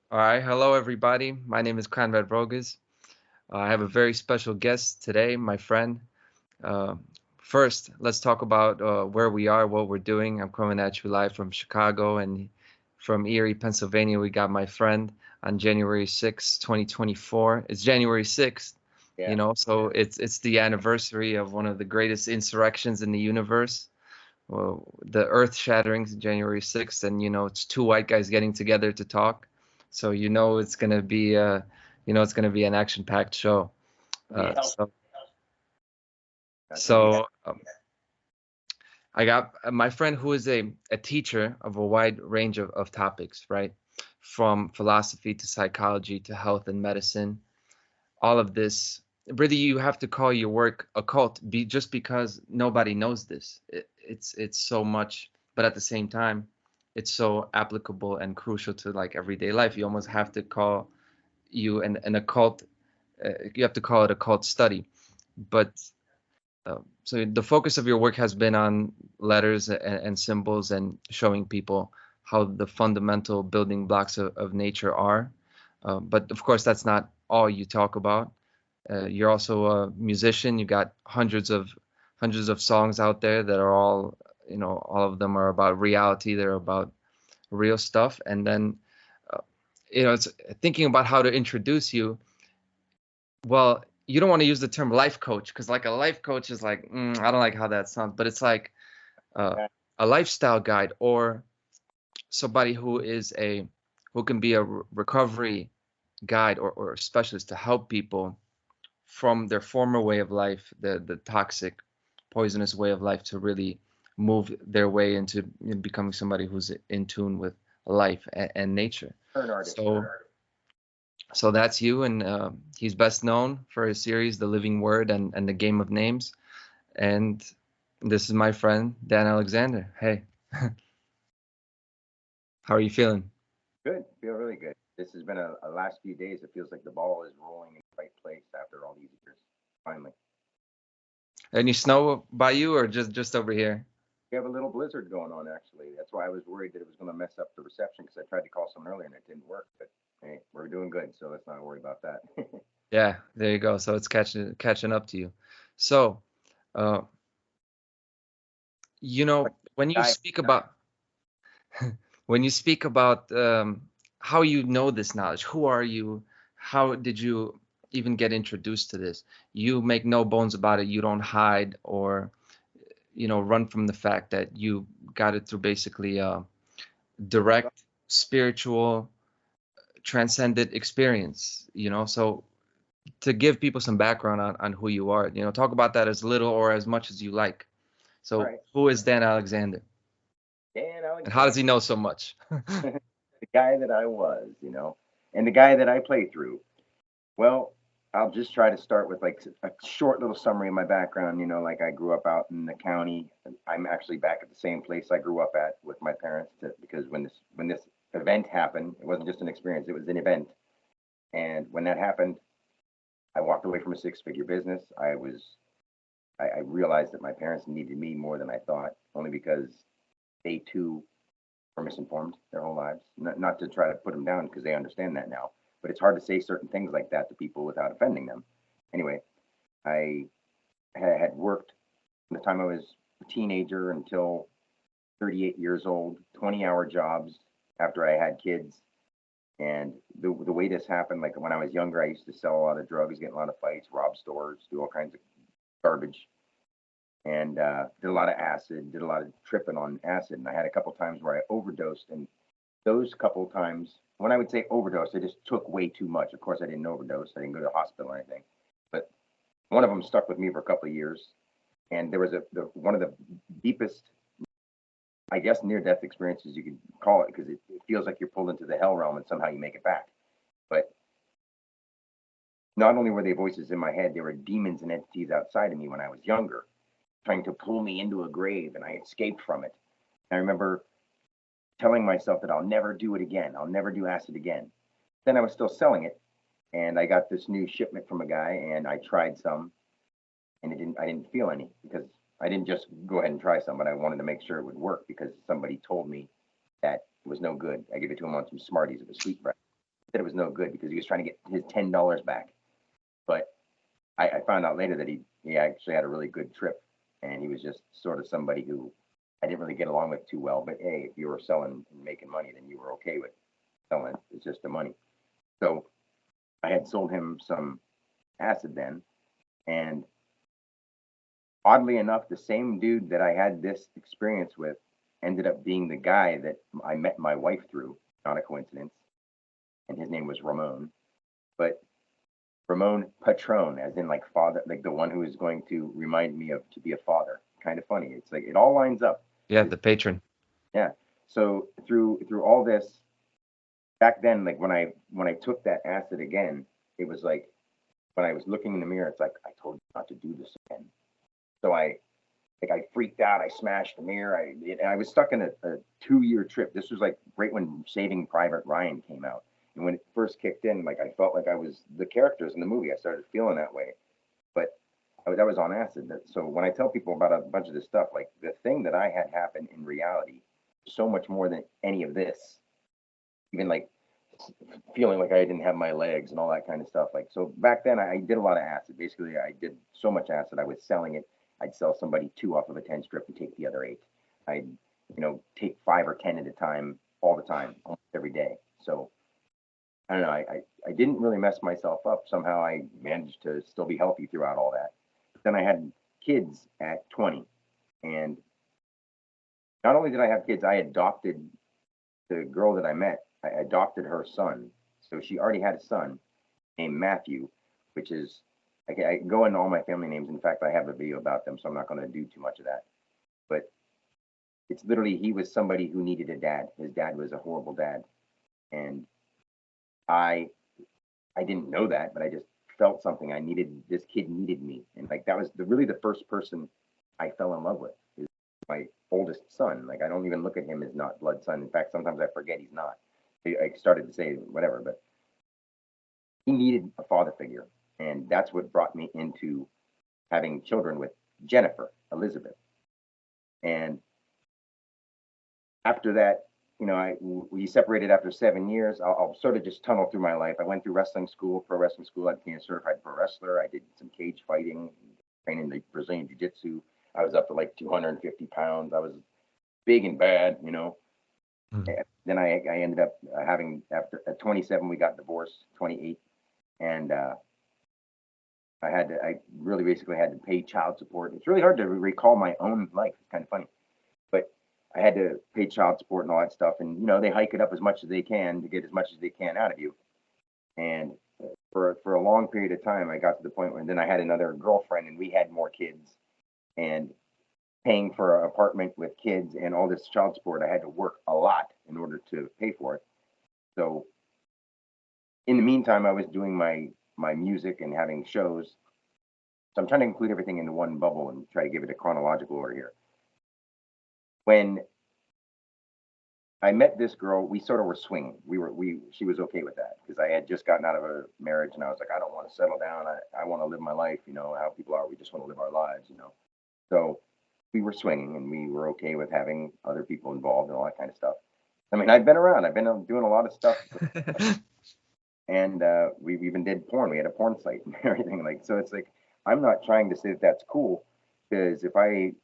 All right, hello everybody. My name is Conrad Rogas. I have a very special guest today, my friend. Uh, First, let's talk about where we are, what we're doing. I'm coming at you live from Chicago and from Erie, Pennsylvania. We got my friend on January 6th, 2024. It's January 6th, Yeah. so it's the anniversary of one of the greatest insurrections in the universe. Well, the earth shattering January 6th, and it's two white guys getting together to talk. So it's gonna be an action-packed show. Uh, Yeah. so That's gonna be. so I got my friend who is a teacher of a wide range of topics, right? From philosophy to psychology to health and medicine. All of this, really, you have to call your work a cult, just because nobody knows this. It's so much, but at the same time, it's so applicable and crucial to like everyday life. You almost have to call an occult. You have to call it a cult study. But so the focus of your work has been on letters and symbols and showing people how the fundamental building blocks of nature are. But of course, that's not all you talk about. You're also a musician. You got hundreds of songs out there that are all of them are about reality. They're about real stuff. And then, uh, it's thinking about how to introduce you. Well, you don't want to use the term life coach because like a life coach is like, I don't like how that sounds, but it's like uh, That, a lifestyle guide or somebody who can be a recovery guide or a specialist to help people from their former way of life, the toxic, poisonous way of life, to really move their way into becoming somebody who's in tune with life and nature. turn artist. So that's you, and he's best known for his series, The Living Word and The Game of Names. And this is my friend Dan Alexander. Hey, how are you feeling? Good. Feel really good. This has been a last few days. It feels like the ball is rolling in the right place after all these years. Finally, Any snow by you, or just over here? we have a little blizzard going on. Actually, that's why I was worried that it was going to mess up the reception because I tried to call someone earlier and it didn't work. But hey, we're doing good, so let's not worry about that. Yeah, there you go. So it's catching up to you. So, uh, But when you guy, speak about when you speak about how you know this knowledge, who are you? How did you even get introduced to this? You make no bones about it. You don't hide or run from the fact that you got it through basically direct spiritual transcendent experience. So to give people some background on who you are, talk about that as little or as much as you like. all So right, who is Dan Alexander, Dan and how does Alexander, he know so much? the guy that I was, and the guy that I play through. Well, I'll just try to start with like a short little summary of my background. Like I grew up out in the county. I'm actually back at the same place I grew up at with my parents because when this event happened, it wasn't just an experience; it was an event. And when that happened, I walked away from a six-figure business. I realized that my parents needed me more than I thought, only because they too were misinformed their whole lives. Not to try to put them down because they understand that now, but it's hard to say certain things like that to people without offending them. Anyway, I had worked from the time I was a teenager until 38 years old, 20-hour jobs after I had kids. And the way this happened, like when I was younger, I used to sell a lot of drugs, get in a lot of fights, rob stores, do all kinds of garbage, and did a lot of acid, did a lot of tripping on acid. And I had a couple times where I overdosed. And those couple times, when I would say overdose, I just took way too much. Of course, I didn't overdose. I didn't go to the hospital or anything. But one of them stuck with me for a couple of years. And there was one of the deepest, I guess, near death experiences you could call it because it feels like you're pulled into the hell realm and somehow you make it back. But not only were they voices in my head, there were demons and entities outside of me when I was younger, trying to pull me into a grave, and I escaped from it. And I remember telling myself that I'll never do it again. I'll never do acid again. Then I was still selling it, and I got this new shipment from a guy, and I tried some, and I didn't feel any because I didn't just go ahead and try some, but I wanted to make sure it would work because somebody told me that it was no good. I gave it to him on some Smarties. It was sweet bread. said it was no good because he was trying to get his $10 back. But I found out later that he actually had a really good trip, and he was just sort of somebody who I didn't really get along with too well. But hey, if you were selling and making money, then you were okay with selling. It's just the money. So I had sold him some acid then, and oddly enough, the same dude that I had this experience with ended up being the guy that I met my wife through. Not a coincidence. And his name was Ramon. But Ramon Patron, as in like father, like the one who is going to remind me of to be a father. Kind of funny. It's like it all lines up. Yeah, the patron. Yeah. So through all this, back then, like when I took that acid again, it was like when I was looking in the mirror, it's like I told you not to do this again. So I freaked out. I smashed the mirror. I was stuck in a 2 year trip. This was like right when Saving Private Ryan came out, and when it first kicked in, like I felt like I was the characters in the movie. I started feeling that way, but that was on acid. So when I tell people about a bunch of this stuff, like the thing that I had happen in reality, so much more than any of this, even like feeling like I didn't have my legs and all that kind of stuff. Like so back then I did a lot of acid. Basically I did so much acid I was selling it. I'd sell somebody 2 off of a 10 strip and take the other 8. I'd take 5 or 10 at a time all the time, almost every day. So I don't know. I didn't really mess myself up. Somehow I managed to still be healthy throughout all that. But then I had kids at 20, and not only did I have kids, I adopted the girl that I met. I adopted her son. So she already had a son named Matthew, which is I can go into all my family names. In fact, I have a video about them, so I'm not going to do too much of that. But it's literally he was somebody who needed a dad. His dad was a horrible dad, and I I didn't know that, but I just felt something. I needed this kid needed me, and like that was really the first person I fell in love with. Is my oldest son. Like I don't even look at him as not blood son. In fact, sometimes I forget he's not. I started to say whatever, but he needed a father figure, and that's what brought me into having children with Jennifer Elizabeth. And after that, we separated after 7 years. I'll sort of just tunnel through my life. I went through wrestling school, pro wrestling school. I became a certified pro wrestler. I did some cage fighting, training the Brazilian Jiu Jitsu. I was up to like 250 pounds. I was big and bad. Mm. Then I ended up having, after at 27, we got divorced, 28. And I really basically had to pay child support. It's really hard to recall my own life. It's kind of funny. But I had to pay child support and all that stuff. And they hike it up as much as they can to get as much as they can out of you. And for a long period of time, I got to the point where then I had another girlfriend and we had more kids. And paying for an apartment with kids and all this child support, I had to work a lot in order to pay for it. So in the meantime, I was doing my music and having shows. So I'm trying to include everything into one bubble and try to give it a chronological order here. When I met this girl, we sort of were swinging. She was okay with that because I had just gotten out of a marriage and I was like, I don't want to settle down. I want to live my life, how people are. We just want to live our lives. So we were swinging and we were okay with having other people involved and all that kind of stuff. I mean, I've been around. I've been doing a lot of stuff, and we even did porn. We had a porn site and everything. Like, so it's like I'm not trying to say that that's cool because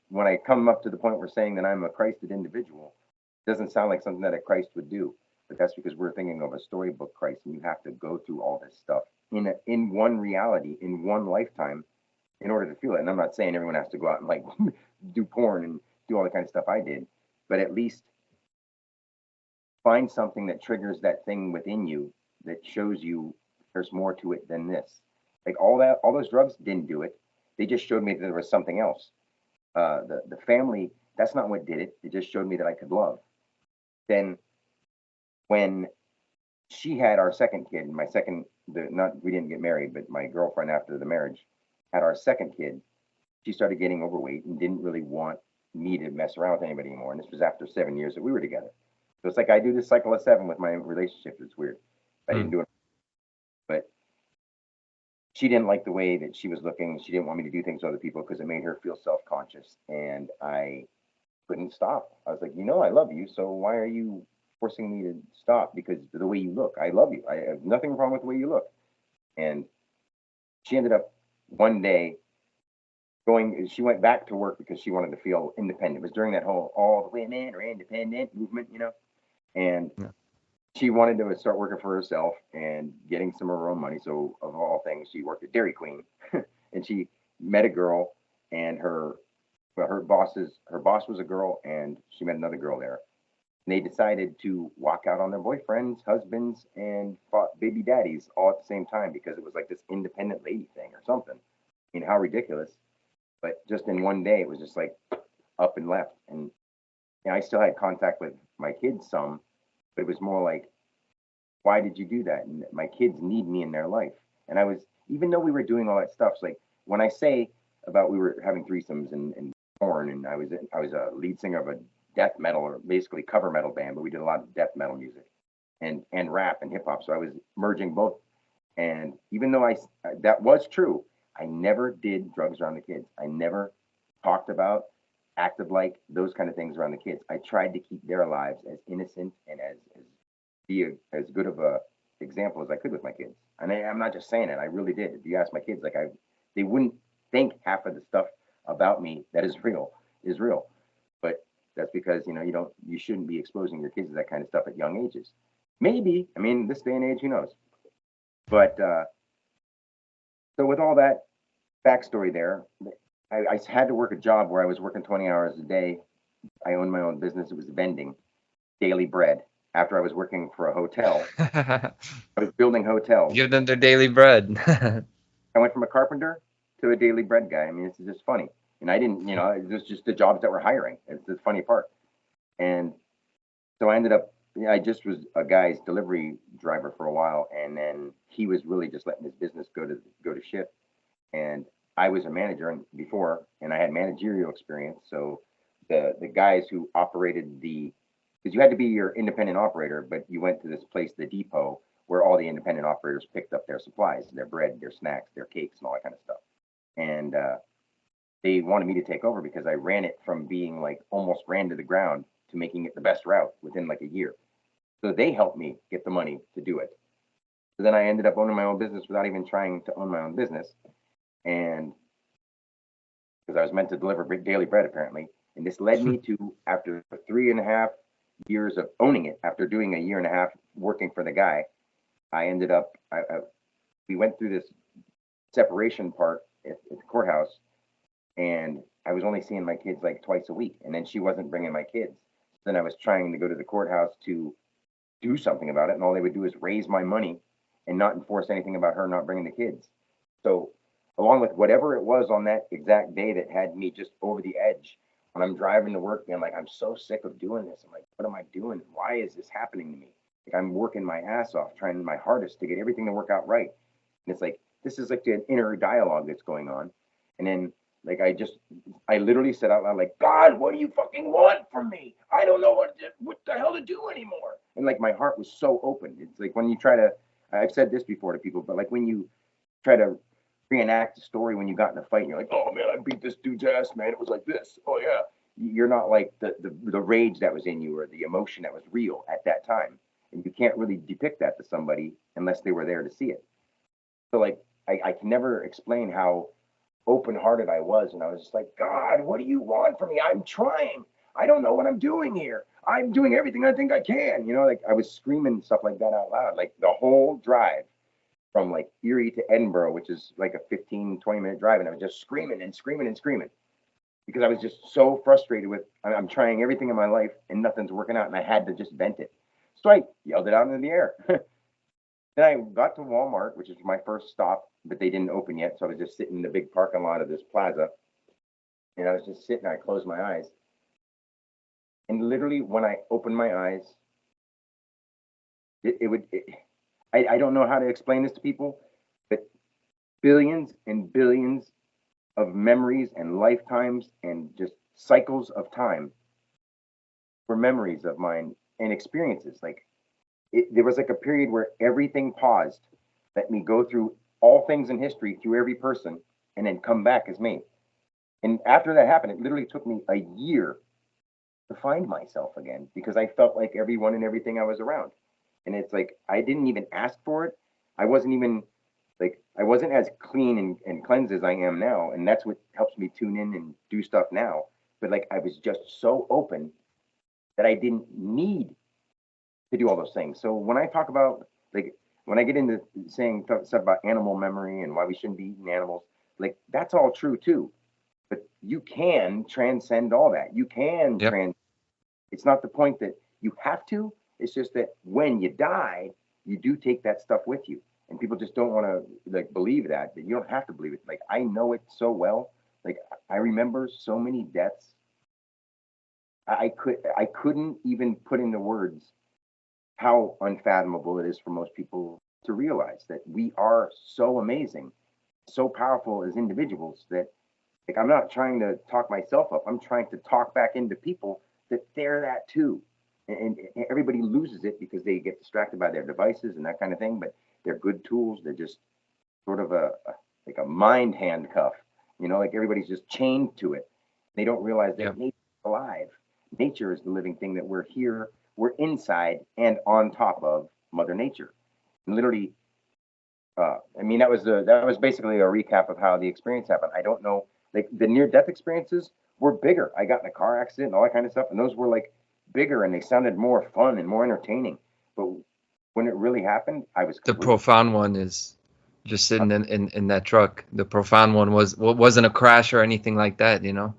when I come up to the point where saying that I'm a Christed individual, it doesn't sound like something that a Christ would do. But that's because we're thinking of a storybook Christ, and you have to go through all this stuff in one reality, in one lifetime, in order to feel it. And I'm not saying everyone has to go out and like do porn and do all the kind of stuff I did, but at least find something that triggers that thing within you that shows you there's more to it than this. Like all those drugs didn't do it. They just showed me that there was something else. The family, that's not what did it. It just showed me that I could love. Then when she had our second kid, we didn't get married, but my girlfriend after the marriage had our second kid. She started getting overweight and didn't really want me to mess around with anybody anymore. And this was after 7 years that we were together. So it's like I do this cycle of 7 with my relationship. It's weird. I didn't do it, but she didn't like the way that she was looking. She didn't want me to do things to other people because it made her feel self-conscious. And I couldn't stop. I was like, I love you. So why are you forcing me to stop because the way you look. I love you. I have nothing wrong with the way you look. And she ended up one day she went back to work because she wanted to feel independent. It was during that whole all the women are independent movement, and Yeah. she wanted to start working for herself and getting some of her own money. So of all things, she worked at Dairy Queen, and she met a girl, and her boss was a girl, and she met another girl there. And they decided to walk out on their boyfriends, husbands, and baby daddies all at the same time because it was like this independent lady thing or something. I mean, how ridiculous! But just in one day, it was just like up and left. And I still had contact with my kids some, but it was more like, why did you do that? And my kids need me in their life. And I was, even though we were doing all that stuff, it's like when I say about we were having threesomes and porn, and I was a lead singer of a death metal or basically cover metal band, but we did a lot of death metal music and rap and hip hop. So I was merging both. And even though that was true, I never did drugs around the kids. I never talked about, acted like those kind of things around the kids. I tried to keep their lives as innocent and as be as good of a example as I could with my kids. And I'm not just saying it. I really did. If you ask my kids, like they wouldn't think half of the stuff about me that is real. But that's because you shouldn't be exposing your kids to that kind of stuff at young ages. Maybe, I mean, this day and age, who knows? But so with all that backstory there, I had to work a job where I was working 20 hours a day. I owned my own business. It was vending daily bread. After I was working for a hotel, I was building hotels. Give them their daily bread. I went from a carpenter to a daily bread guy. I mean, it's just funny. And I didn't, it was just the jobs that were hiring. It's the funny part. And so I ended up, I just was a guy's delivery driver for a while, and then he was really just letting his business go to shit. And I was a manager before, and I had managerial experience. So the guys who operated because you had to be your independent operator, but you went to this place, the depot, where all the independent operators picked up their supplies, their bread, their snacks, their cakes, and all that kind of stuff. And they wanted me to take over because I ran it from being like almost ran to the ground to making it the best route within like a year. So they helped me get the money to do it. So then I ended up owning my own business without even trying to own my own business. And because I was meant to deliver daily bread, apparently. And this led me to, after 3.5 years of owning it, after doing a year and a half working for the guy, I ended up, we went through this separation part at the courthouse, and I was only seeing my kids like twice a week. And then she wasn't bringing my kids. Then I was trying to go to the courthouse to do something about it. And all they would do is raise my money and not enforce anything about her not bringing the kids. So, along with whatever it was on that exact day that had me just over the edge, when I'm driving to work, being like, I'm so sick of doing this. I'm like, what am I doing? Why is this happening to me? Like, I'm working my ass off, trying my hardest to get everything to work out right. And it's like, this is like an inner dialogue that's going on. And then, like, I literally said out loud, like, God, what do you fucking want from me? I don't know what the hell to do anymore. And like, my heart was so open. It's like when you try to, I've said this before to people, but like when you try to reenact the story when you got in a fight and you're like, oh man, I beat this dude's ass, man. It was like this. Oh yeah. You're not like the rage that was in you or the emotion that was real at that time. And you can't really depict that to somebody unless they were there to see it. So like I can never explain how open hearted I was. And I was just like, God, what do you want from me? I'm trying. I don't know what I'm doing here. I'm doing everything I think I can. Like I was screaming stuff like that out loud, like the whole drive from like Erie to Edinburgh, which is like a 15, 20-minute drive. And I was just screaming and screaming and screaming because I was just so frustrated with, I'm trying everything in my life and nothing's working out. And I had to just vent it. So I yelled it out into the air. Then I got to Walmart, which is my first stop, but they didn't open yet. So I was just sitting in the big parking lot of this plaza. And I was just sitting, I closed my eyes. And literally when I opened my eyes, I don't know how to explain this to people, but billions and billions of memories and lifetimes and just cycles of time were memories of mine and experiences. Like there was like a period where everything paused, let me go through all things in history through every person and then come back as me. And after that happened, it literally took me a year to find myself again because I felt like everyone and everything I was around. And it's like I didn't even ask for it. I wasn't even like I wasn't as clean and cleansed as I am now. And that's what helps me tune in and do stuff now. But like I was just so open that I didn't need to do all those things. So when I talk about like when I get into saying stuff about animal memory and why we shouldn't be eating animals, like that's all true too. But you can transcend all that. You can Yep. It's not the point that you have to. It's just that when you die, you do take that stuff with you, and people just don't want to like believe that. That you don't have to believe it. Like I know it so well. Like I remember so many deaths. I couldn't even put into words how unfathomable it is for most people to realize that we are so amazing, so powerful as individuals that like I'm not trying to talk myself up. I'm trying to talk back into people that they're that too. And everybody loses it because they get distracted by their devices and that kind of thing. But they're good tools. They're just sort of like a mind handcuff. You know, like everybody's just chained to it. They don't realize that Yep. nature's alive. Nature is the living thing that we're here. We're inside and on top of Mother Nature. And literally, I mean, that was basically a recap of how the experience happened. I don't know, like the near death experiences were bigger. I got in a car accident and all that kind of stuff, and those were like bigger and they sounded more fun and more entertaining. But when it really happened, I was The completely. profound one is just sitting in that truck. The profound one wasn't a crash or anything like that, you know?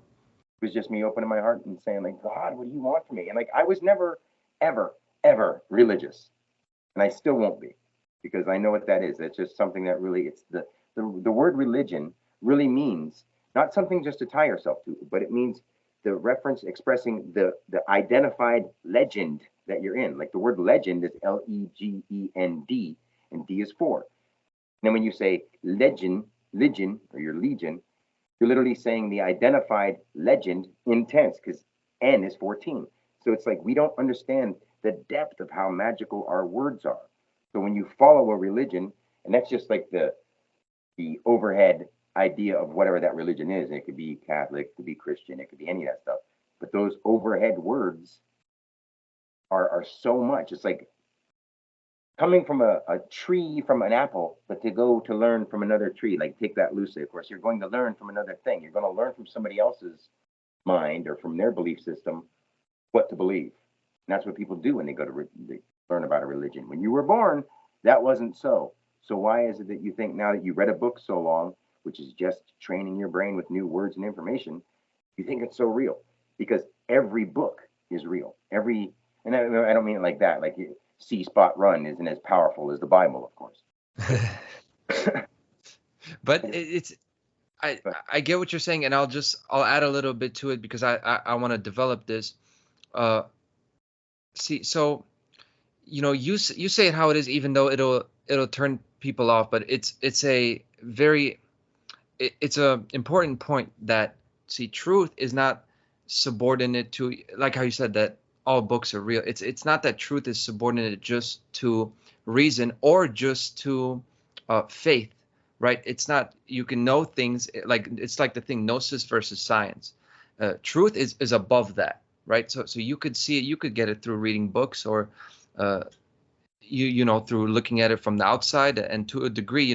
It was just me opening my heart and saying, like, God, what do you want from me? And like, I was never, ever, ever religious, and I still won't be, because I know what that is. It's just something that really, it's the word religion really means not something just to tie yourself to, but it means the reference expressing the identified legend that you're in. Like the word legend is Legend, and D is four. And then when you say legion, or your legion, you're literally saying the identified legend in tense because N is 14. So it's like we don't understand the depth of how magical our words are. So when you follow a religion, and that's just like the overhead idea of whatever that religion is. It could be Catholic, it could be Christian, it could be any of that stuff. But those overhead words are so much. It's like coming from a tree from an apple, but to go to learn from another tree, like take that loosely, of course, you're going to learn from another thing. You're going to learn from somebody else's mind or from their belief system what to believe. And that's what people do when they go to they learn about a religion. When you were born, that wasn't so. So why is it that you think now that you read a book so long, which is just training your brain with new words and information, you think it's so real? Because every book is real. And I don't mean it like that. Like see spot run isn't as powerful as the Bible, of course. But it's I get what you're saying, and I'll add a little bit to it because I want to develop this. Uh, see, so you say it how it is, even though it'll turn people off, but it's a very it's a important point that see truth is not subordinate to, like how you said that all books are real. It's not that truth is subordinate just to reason or just to faith, right? It's not, you can know things like it's like the thing gnosis versus science. Truth is above that, right? So you could see it, you could get it through reading books or uh, you know through looking at it from the outside, and to a degree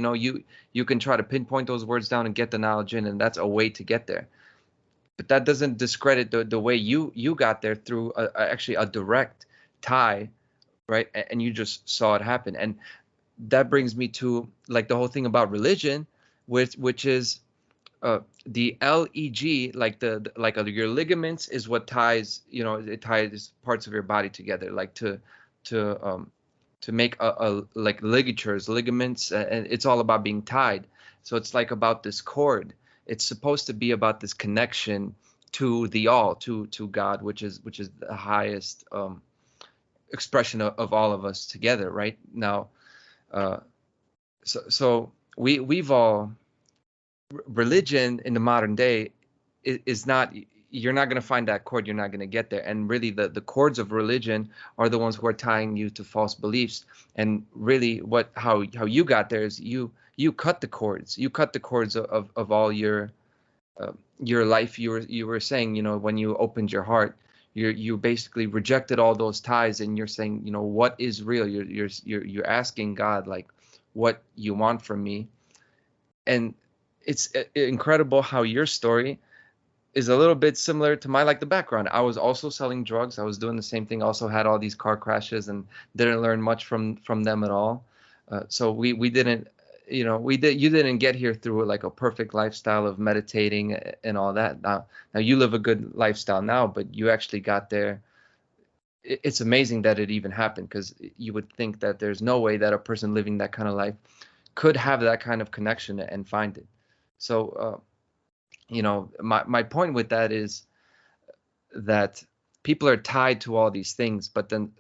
you can try to pinpoint those words down and get the knowledge in, and that's a way to get there. But that doesn't discredit the way you got there through actually a direct tie, right? And you just saw it happen. And that brings me to like the whole thing about religion, which is the leg, like your ligaments is what ties, it ties parts of your body together, like to to make a like ligatures, ligaments, and it's all about being tied. So it's like about this cord. It's supposed to be about this connection to the all, to God, which is the highest expression of all of us together, right? Now, uh, so we've all religion in the modern day is not, you're not going to find that chord, you're not going to get there. And really the chords of religion are the ones who are tying you to false beliefs. And really how you got there is you cut the cords, of all your life. You were saying, when you opened your heart, You basically rejected all those ties, and you're saying, you know, what is real? You're asking God, like, what you want from me. And it's incredible how your story is a little bit similar to my, like, the background. I was also selling drugs. I was doing the same thing. Also had all these car crashes and didn't learn much from them at all. So we didn't, you know, you didn't get here through like a perfect lifestyle of meditating and all that. Now you live a good lifestyle now, but you actually got there. It's amazing that it even happened, because you would think that there's no way that a person living that kind of life could have that kind of connection and find it. So, you know, my point with that is that people are tied to all these things, but then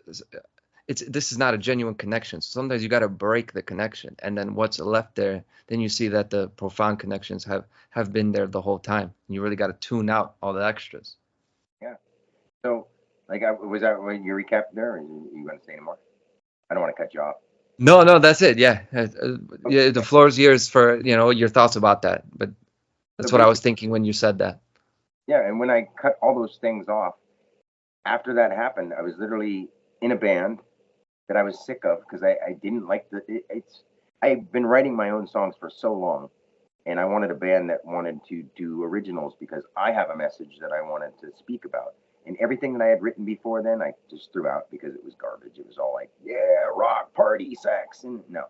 this is not a genuine connection. So sometimes you got to break the connection, and then what's left there, then you see that the profound connections have been there the whole time. And you really got to tune out all the extras. Yeah. So, like, was that what you recap there? Or you going to say any more? I don't want to cut you off. No, no, that's it. Yeah, yeah. The Okay. floor is yours for, you know, your thoughts about that. But So that's what I was basically, thinking when you said that. yeah. And when I cut all those things off, after that happened, I was literally in a band that I was sick of because I didn't like it's. I've been writing my own songs for so long, and I wanted a band that wanted to do originals because I have a message that I wanted to speak about. And everything that I had written before then, I just threw out because it was garbage. It was all like, yeah, rock, party, sex, and no.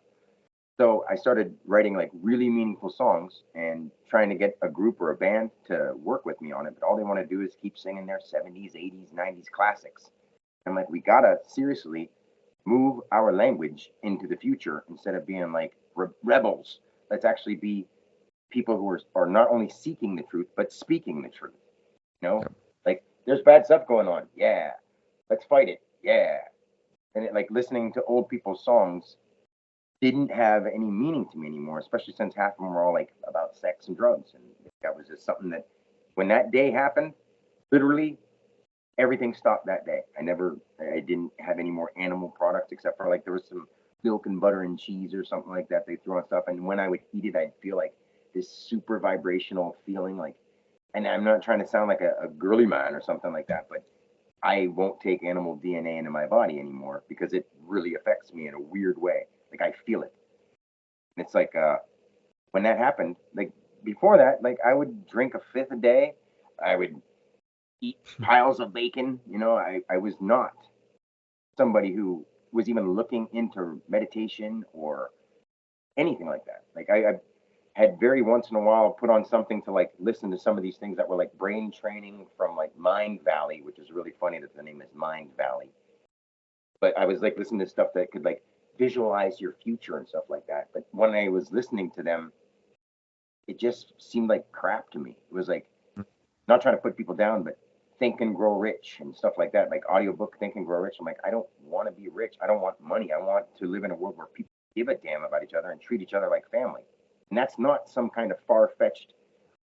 So I started writing like really meaningful songs and trying to get a group or a band to work with me on it. But all they want to do is keep singing their 70s, 80s, 90s classics. I'm like, we gotta seriously move our language into the future instead of being like rebels. Let's actually be people who are not only seeking the truth but speaking the truth. You know, like there's bad stuff going on. Yeah, let's fight it. Yeah, and like listening to old people's songs didn't have any meaning to me anymore, especially since half of them were all like about sex and drugs, and that was just something that when that day happened, literally everything stopped that day. I didn't have any more animal products except for like there was some milk and butter and cheese or something like that they threw on stuff. And when I would eat it, I'd feel like this super vibrational feeling. Like, and I'm not trying to sound like a girly man or something like that, but I won't take animal DNA into my body anymore because it really affects me in a weird way. Like I feel it. And it's like when that happened, like before that, like I would drink a fifth a day. I would eat piles of bacon. You know, I was not somebody who was even looking into meditation or anything like that. Like I had very once in a while put on something to like listen to some of these things that were like brain training from like Mind Valley, which is really funny that the name is Mind Valley. But I was like listening to stuff that could like visualize your future and stuff like that. But when I was listening to them, it just seemed like crap to me. It was like not trying to put people down, but Think and Grow Rich and stuff like that, like audiobook Think and Grow Rich. I'm like, I don't want to be rich. I don't want money. I want to live in a world where people give a damn about each other and treat each other like family. And that's not some kind of far fetched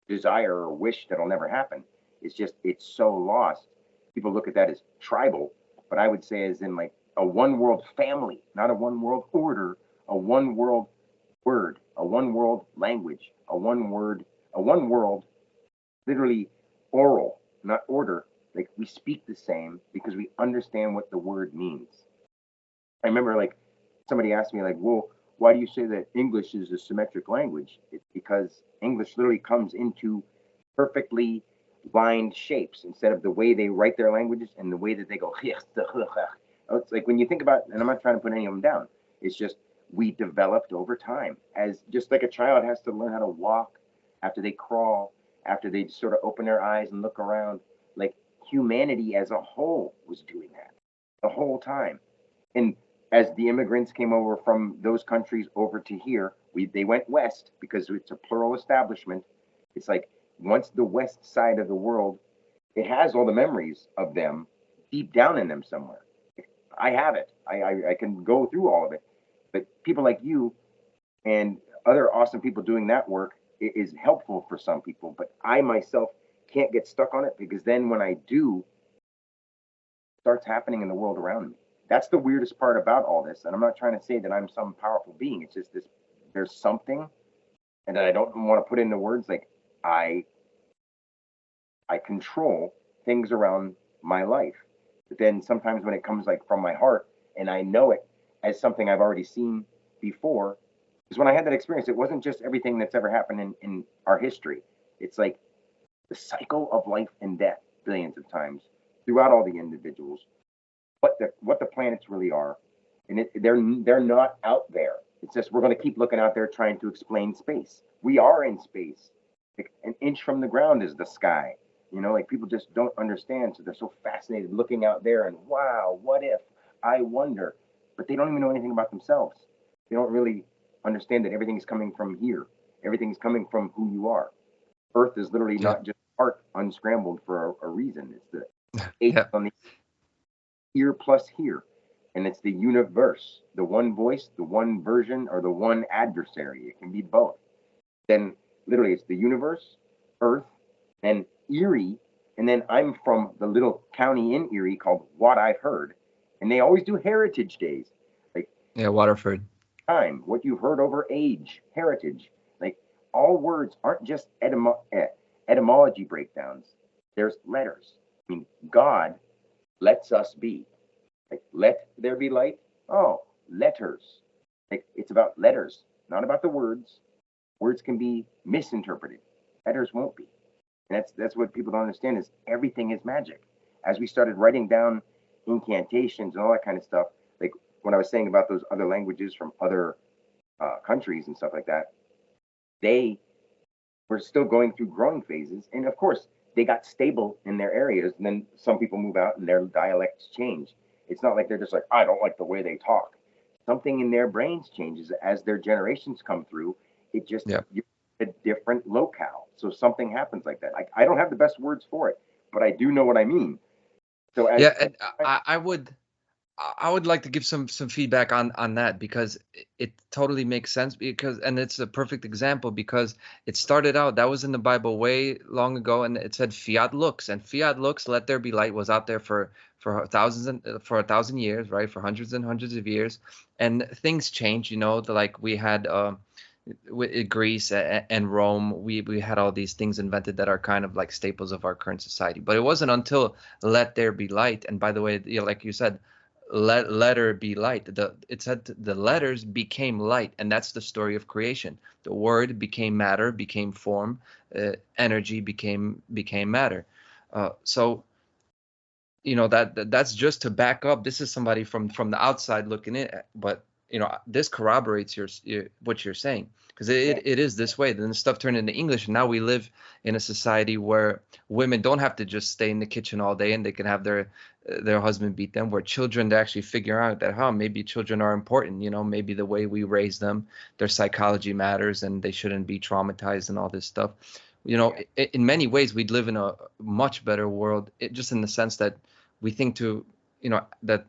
desire or wish that'll never happen. It's just, it's so lost. People look at that as tribal, but I would say as in like a one world family, not a one world order, a one world word, a one world language, a one world, literally oral, not order. Like we speak the same because we understand what the word means. I remember like somebody asked me like, well, why do you say that English is a symmetric language? It's because English literally comes into perfectly lined shapes instead of the way they write their languages and the way that they go. It's like when you think about, and I'm not trying to put any of them down. It's just we developed over time, as just like a child has to learn how to walk after they crawl, after they sort of open their eyes and look around. Like humanity as a whole was doing that the whole time. And as the immigrants came over from those countries over to here, they went west because it's a plural establishment. It's like once the west side of the world, it has all the memories of them deep down in them somewhere. I have it. I can go through all of it. But people like you and other awesome people doing that work is helpful for some people. But I myself can't get stuck on it because then when I do, it starts happening in the world around me. That's the weirdest part about all this. And I'm not trying to say that I'm some powerful being. It's just this there's something and that I don't want to put into words like I I control things around my life. But then sometimes when it comes like from my heart and I know it as something I've already seen before, because when I had that experience, it wasn't just everything that's ever happened in our history. It's like the cycle of life and death billions of times throughout all the individuals, what the planets really are, and they're not out there. It's just we're going to keep looking out there trying to explain space. We are in space. Like an inch from the ground is the sky. Like people just don't understand, so they're so fascinated looking out there and wow, what if? I wonder, but they don't even know anything about themselves. They don't really understand that everything is coming from here. Everything is coming from who you are. Earth is literally Yeah. not just part unscrambled for a reason. It's the H Yeah. on the here plus here. And it's the universe, the one voice, the one version, or the one adversary. It can be both. Then literally it's the universe, Earth, and Erie. And then I'm from the little county in Erie called What I've Heard. And they always do heritage days. Like Yeah. Waterford. time, what you've heard over age, heritage. Like all words aren't just etymology breakdowns. There's letters. I mean, God lets us be. Like, let there be light. Oh, letters. Like, it's about letters, not about the words. Words can be misinterpreted. Letters won't be. And that's what people don't understand is everything is magic. As we started writing down incantations and all that kind of stuff, like when I was saying about those other languages from other countries and stuff like that, they were still going through growing phases. And of course, they got stable in their areas. And then some people move out and their dialects change. It's not like they're just like, I don't like the way they talk. Something in their brains changes as their generations come through. It just, Yeah. you're a different locale. So something happens like that. I don't have the best words for it, but I do know what I mean. So Yeah. And I would like to give some feedback on that because it totally makes sense because and it's a perfect example because it started out that was in the Bible way long ago and it said fiat lux and fiat lux let there be light was out there for thousands and for 1,000 years, right, for hundreds and hundreds of years, and things change, like we had with Greece and Rome, we had all these things invented that are kind of like staples of our current society. But it wasn't until let there be light, and by the way, like you said, letter be light. It said the letters became light, and that's the story of creation. The word became matter, became form, energy became matter. So that's just to back up. This is somebody from the outside looking in, but this corroborates what you're saying because yeah, it is this way. Then the stuff turned into English, and now we live in a society where women don't have to just stay in the kitchen all day and they can have their husband beat them. Where children, they actually figure out that maybe children are important. Maybe the way we raise them, their psychology matters, and they shouldn't be traumatized and all this stuff. yeah, In many ways, we'd live in a much better world, just in the sense that we think that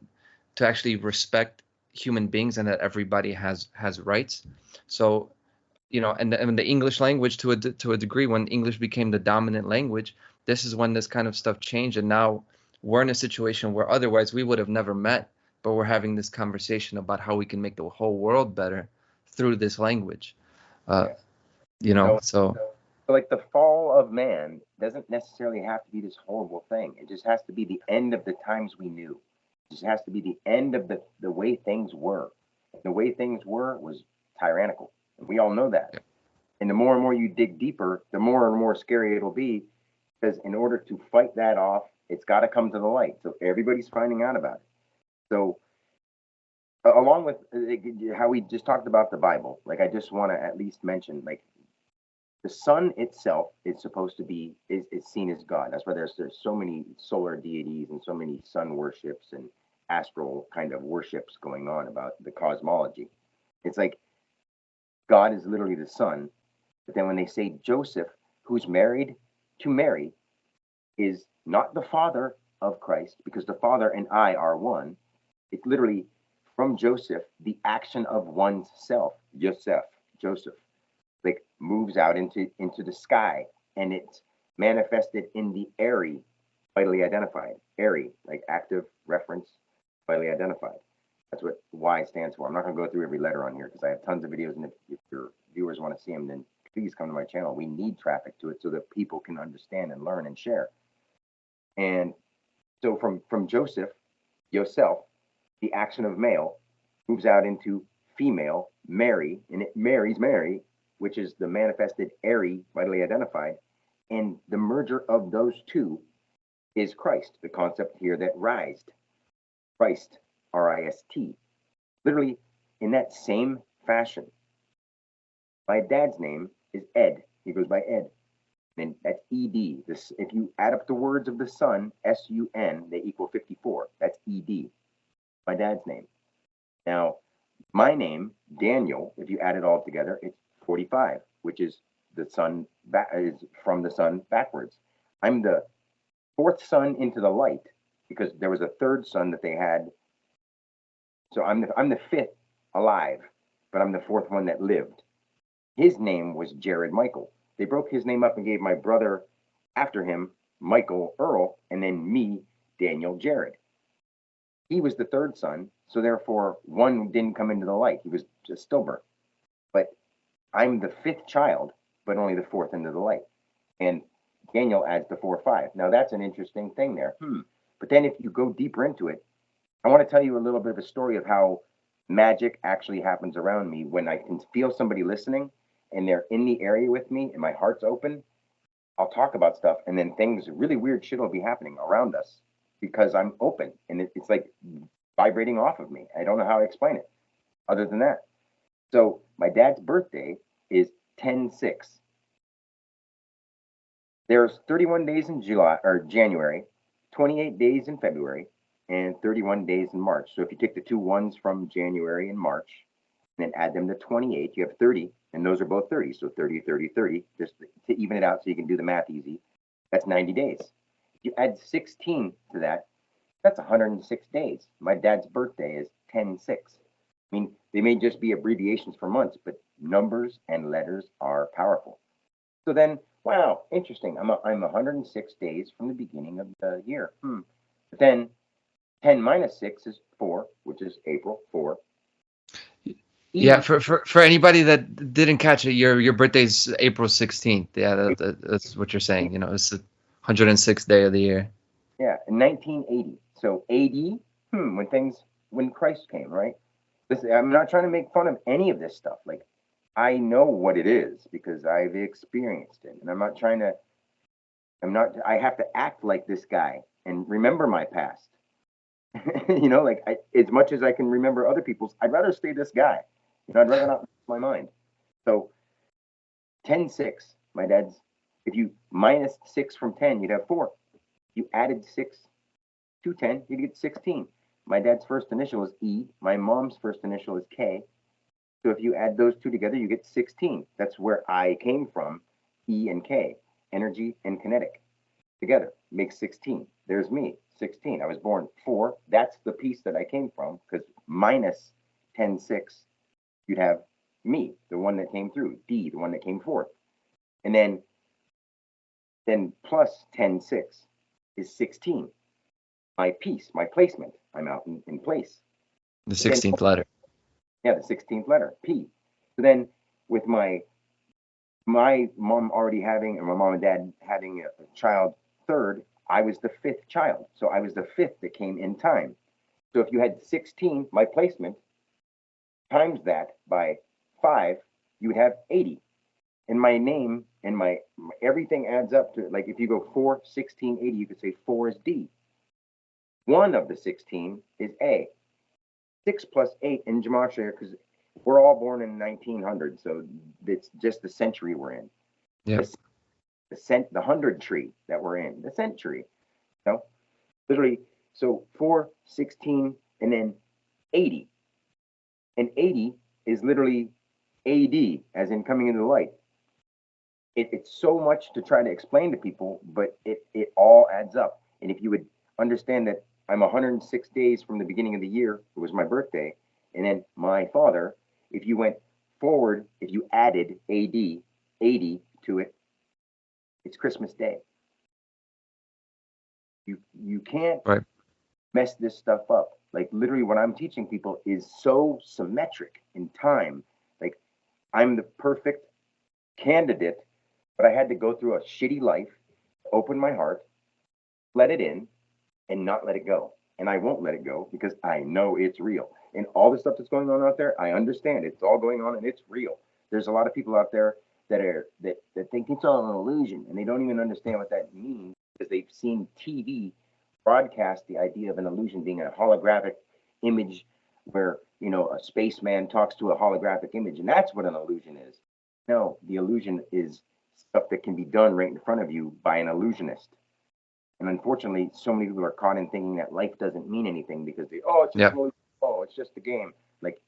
to actually respect human beings and that everybody has rights. So and the English language to a degree, when English became the dominant language, this is when this kind of stuff changed, and now we're in a situation where otherwise we would have never met, but we're having this conversation about how we can make the whole world better through this language. uh yeah. So, so so like the fall of man doesn't necessarily have to be this horrible thing. It just has to be the end of the times we knew. It just has to be the end of the way things were. The way things were was tyrannical. And we all know that. And the more and more you dig deeper, the more and more scary it'll be because in order to fight that off, it's got to come to the light. So everybody's finding out about it. So along with how we just talked about the Bible, like I just want to at least mention, like the sun itself is supposed to be is seen as God. That's why there's so many solar deities and so many sun worships and astral kind of worships going on about the cosmology. It's like God is literally the sun, but then when they say Joseph, who's married to Mary, is not the father of Christ, because the Father and I are one. It's literally from Joseph, the action of one's self, Joseph, like moves out into the sky, and it's manifested in the airy, vitally identified. Airy, like active reference, vitally identified. That's what Y stands for. I'm not going to go through every letter on here because I have tons of videos, and if your viewers want to see them, then please come to my channel. We need traffic to it so that people can understand and learn and share. And So from Joseph, Yosef, the action of male, moves out into female, Mary, and it marries Mary, which is the manifested Eri, vitally identified. And the merger of those two is Christ, the concept here that rised. Christ, Rist. Literally, in that same fashion. My dad's name is Ed. He goes by Ed. And that's ED. This, if you add up the words of the sun, SUN, they equal 54. That's ED. My dad's name. Now, my name, Daniel, if you add it all together, it's 45, which is the sun is from the sun backwards. I'm the fourth son into the light because there was a third son that they had. So I'm the fifth alive, but I'm the fourth one that lived. His name was Jared Michael. They broke his name up and gave my brother after him, Michael Earl, and then me, Daniel Jared. He was the third son, so therefore one didn't come into the light. He was just stillborn. But I'm the fifth child, but only the fourth into the light. And Daniel adds the 4-5. Now that's an interesting thing there. But then if you go deeper into it, I want to tell you a little bit of a story of how magic actually happens around me when I can feel somebody listening and they're in the area with me and my heart's open. I'll talk about stuff and then things, really weird shit will be happening around us because I'm open and it's like vibrating off of me. I don't know how to explain it other than that. So my dad's birthday is 10/6. There's 31 days in July or January, 28 days in February, and 31 days in March. So if you take the two ones from January and March, and then add them to 28, you have 30, and those are both 30. So 30, 30, 30, just to even it out so you can do the math easy. That's 90 days. If you add 16 to that, that's 106 days. My dad's birthday is 10/6. I mean, they may just be abbreviations for months, but numbers and letters are powerful. So then, wow, interesting. I'm 106 days from the beginning of the year. But then 10 minus 6 is 4, which is April 4. Yeah, for anybody that didn't catch it, your birthday's April 16th. Yeah, that's what you're saying. You know, it's the 106th day of the year. Yeah, in 1980. So AD, when Christ came, right? Listen, I'm not trying to make fun of any of this stuff. Like, I know what it is because I've experienced it, and I have to act like this guy and remember my past. Like as much as I can remember other people's, I'd rather stay this guy. I'd rather not lose my mind. So 10/6, my dad's, if you minus 6 from 10, you'd have 4. You added 6 to 10, you'd get 16. My dad's first initial is E. My mom's first initial is K. So if you add those two together, you get 16. That's where I came from, E and K, energy and kinetic. Together makes 16. There's me, 16. I was born 4. That's the piece that I came from because minus 10/6, you'd have me, the one that came through, D, the one that came forth. And then plus 10/6 is 16. My piece, my placement. I'm out in place. The 16th letter. Yeah, the 16th letter, P. So then with my mom already having, and my mom and dad having a child third, I was the fifth child. So I was the fifth that came in time. So if you had 16, my placement, times that by 5, you would have 80. And my name and my everything adds up to, like, if you go 4, 16, 80, you could say 4 is D. One of the 16 is A. 6 plus 8 in gematria, because we're all born in 1900, so it's just the century we're in. Yeah. The 100 tree that we're in, the century. Literally, so 4, 16, and then 80. And 80 is literally AD, as in coming into the light. It's so much to try to explain to people, but it all adds up. And if you would understand that I'm 106 days from the beginning of the year, it was my birthday, and then my father, if you went forward, if you added AD, 80 to it, it's Christmas Day. You can't mess this stuff up. Like, literally what I'm teaching people is so symmetric in time. Like, I'm the perfect candidate, but I had to go through a shitty life, open my heart, let it in, and not let it go. And I won't let it go because I know it's real. And all the stuff that's going on out there, I understand it's all going on and it's real. There's a lot of people out there that think it's all an illusion and they don't even understand what that means because they've seen TV broadcast the idea of an illusion being a holographic image where, a spaceman talks to a holographic image, and that's what an illusion is. No, the illusion is stuff that can be done right in front of you by an illusionist. And unfortunately, so many people are caught in thinking that life doesn't mean anything because it's just Yeah. an illusion. Oh, it's just a game. Like,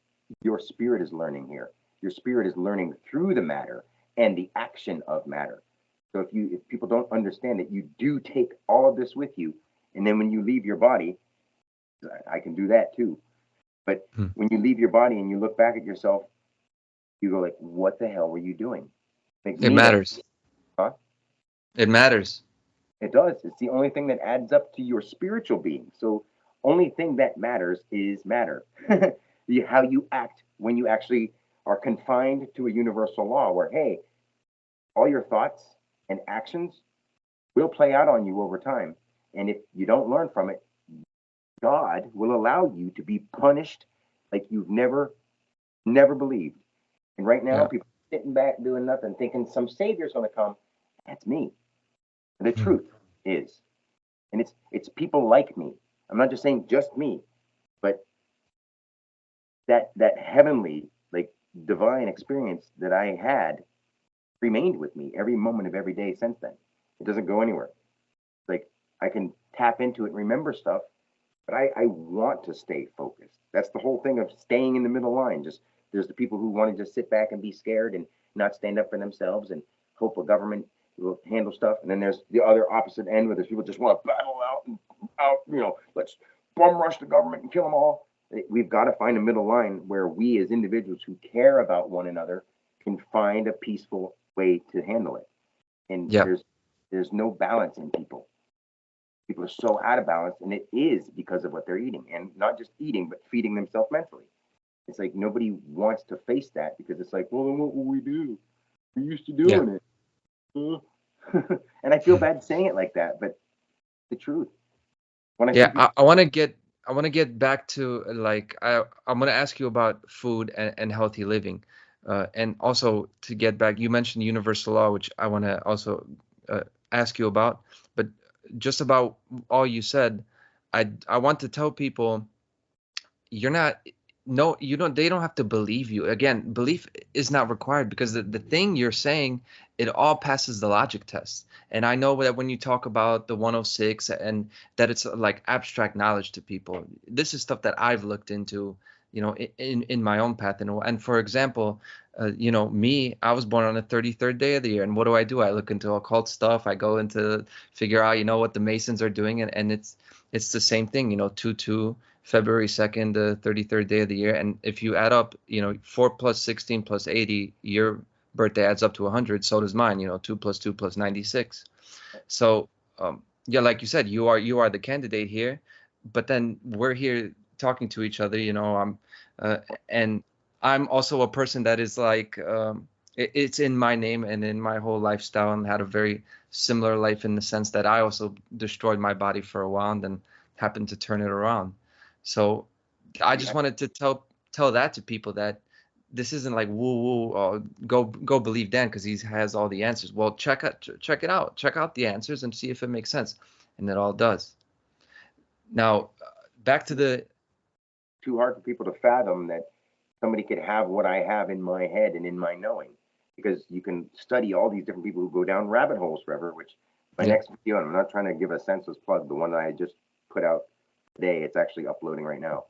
your spirit is learning here. Your spirit is learning through the matter and the action of matter. So if people don't understand that you do take all of this with you, and then when you leave your body, I can do that too. But Hmm. when you leave your body and you look back at yourself, you go like, "What the hell were you doing?" Like It me, that matters. huh? It matters. It does. It's the only thing that adds up to your spiritual being. So only thing that matters is matter. How you act when you actually are confined to a universal law where, hey, all your thoughts and actions will play out on you over time. And if you don't learn from it, God will allow you to be punished like you've never believed. And right now, Yeah. people are sitting back doing nothing, thinking some savior's going to come. That's me. The Hmm. truth is, and it's people like me. I'm not just saying just me, but that heavenly, like, divine experience that I had remained with me every moment of every day since then. It doesn't go anywhere. Like, I can tap into it and remember stuff, but I want to stay focused. That's the whole thing of staying in the middle line. Just there's the people who want to just sit back and be scared and not stand up for themselves and hope a government will handle stuff. And then there's the other opposite end where there's people just want to battle out and out, let's bum rush the government and kill them all. We've got to find a middle line where we as individuals who care about one another can find a peaceful way to handle it. And Yeah. there's no balance in people. People are so out of balance, and it is because of what they're eating, and not just eating, but feeding themselves mentally. It's like nobody wants to face that because it's like, well, then what will we do? We're used to Yeah. doing it. And I feel bad saying it like that, but the truth. When I see Yeah. people, I want to get back to like I'm going to ask you about food and healthy living. And also to get back, you mentioned universal law, which I want to also ask you about. But just about all you said, I want to tell people you're not no you don't they don't have to believe you. Again, belief is not required because the thing you're saying, it all passes the logic test. And I know that when you talk about the 106 and that it's like abstract knowledge to people, this is stuff that I've looked into, in my own path. And for example, me, I was born on the 33rd day of the year, and what do? I look into occult stuff. I go into figure out, what the Masons are doing, and it's the same thing, 2/2 February 2nd, the 33rd day of the year. And if you add up, 4 plus 16 plus 80, your birthday adds up to 100. So does mine, 2 plus 2 plus 96. So, yeah, like you said, you are the candidate here, but then we're here talking to each other, uh, and I'm also a person that is like, it's in my name and in my whole lifestyle, and had a very similar life in the sense that I also destroyed my body for a while and then happened to turn it around. So I just wanted to tell that to people, that this isn't like woo woo. Go believe Dan because he has all the answers. Well, check it out. Check out the answers and see if it makes sense, and it all does. Now, back to the too hard for people to fathom that somebody could have what I have in my head and in my knowing. Because you can study all these different people who go down rabbit holes forever, which my yeah. next video, and I'm not trying to give a senseless plug, the one that I just put out today, it's actually uploading right now.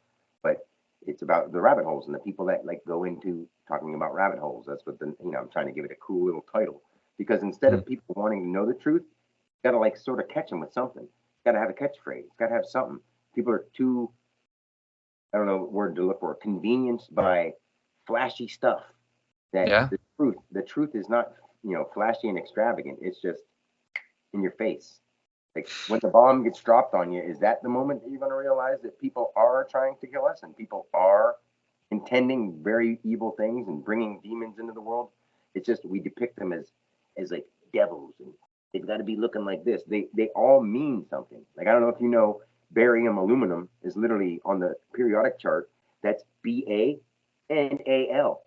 But it's about the rabbit holes and the people that like go into talking about rabbit holes. That's what I'm trying to give it a cool little title. Because instead Mm. of people wanting to know the truth, you gotta like sort of catch them with something. You gotta have a catchphrase. You gotta have something. People are too, I don't know what word to look for, convenienced by flashy stuff. That Yeah. the truth is not, flashy and extravagant. It's just in your face. Like when the bomb gets dropped on you, is that the moment that you're going to realize that people are trying to kill us and people are intending very evil things and bringing demons into the world? It's just we depict them as like devils, and they've got to be looking like this. They all mean something. Like, I don't know if you know, barium aluminum is literally on the periodic chart. That's Banal.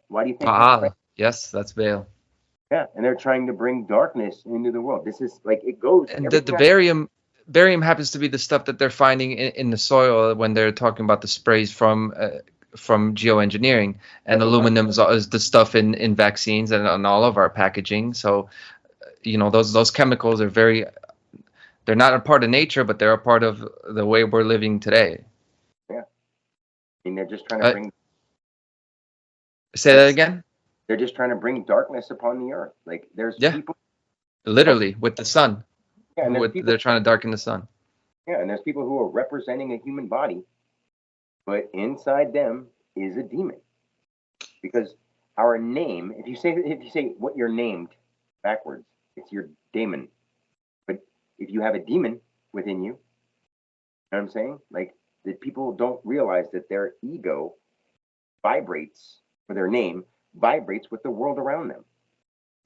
Why do you think that's right? Baal. Yes, that's Baal. Yeah, and they're trying to bring darkness into the world. This is like it goes And the everything. barium happens to be the stuff that they're finding in the soil when they're talking about the sprays from geoengineering, and That's what aluminum is the stuff in vaccines and on all of our packaging. So those chemicals are they're not a part of nature, but they're a part of the way we're living today. yeah. I mean, they're just trying to uh, bring. Say that That's again. they're just trying to bring darkness upon the earth. Like there's Yeah, people. literally with the sun. Yeah, and there's people. They're trying to darken the sun. Yeah, and there's people who are representing a human body, but inside them is a demon. Because our name, if you say what you're named backwards, it's your daemon. But if you have a demon within you, you know what I'm saying? Like that people don't realize that their ego vibrates, or their name vibrates with the world around them.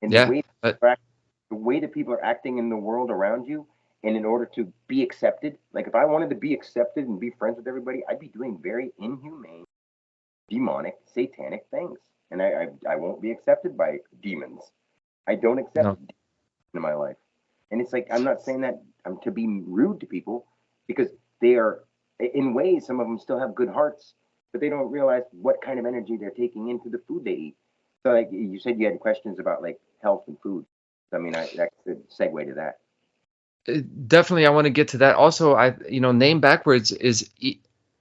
And Yeah. the way that people are acting in the world around you, and in order to be accepted, like if I wanted to be accepted and be friends with everybody, I'd be doing very inhumane, demonic, satanic things. And I won't be accepted by demons. I don't accept No. in my life. And it's like I'm not saying that I'm to be rude to people, because they are, in ways, some of them still have good hearts, but they don't realize what kind of energy they're taking into the food they eat. So like you said, you had questions about like health and food. I mean, that's a segue to that. Definitely, I want to get to that. Also, name backwards is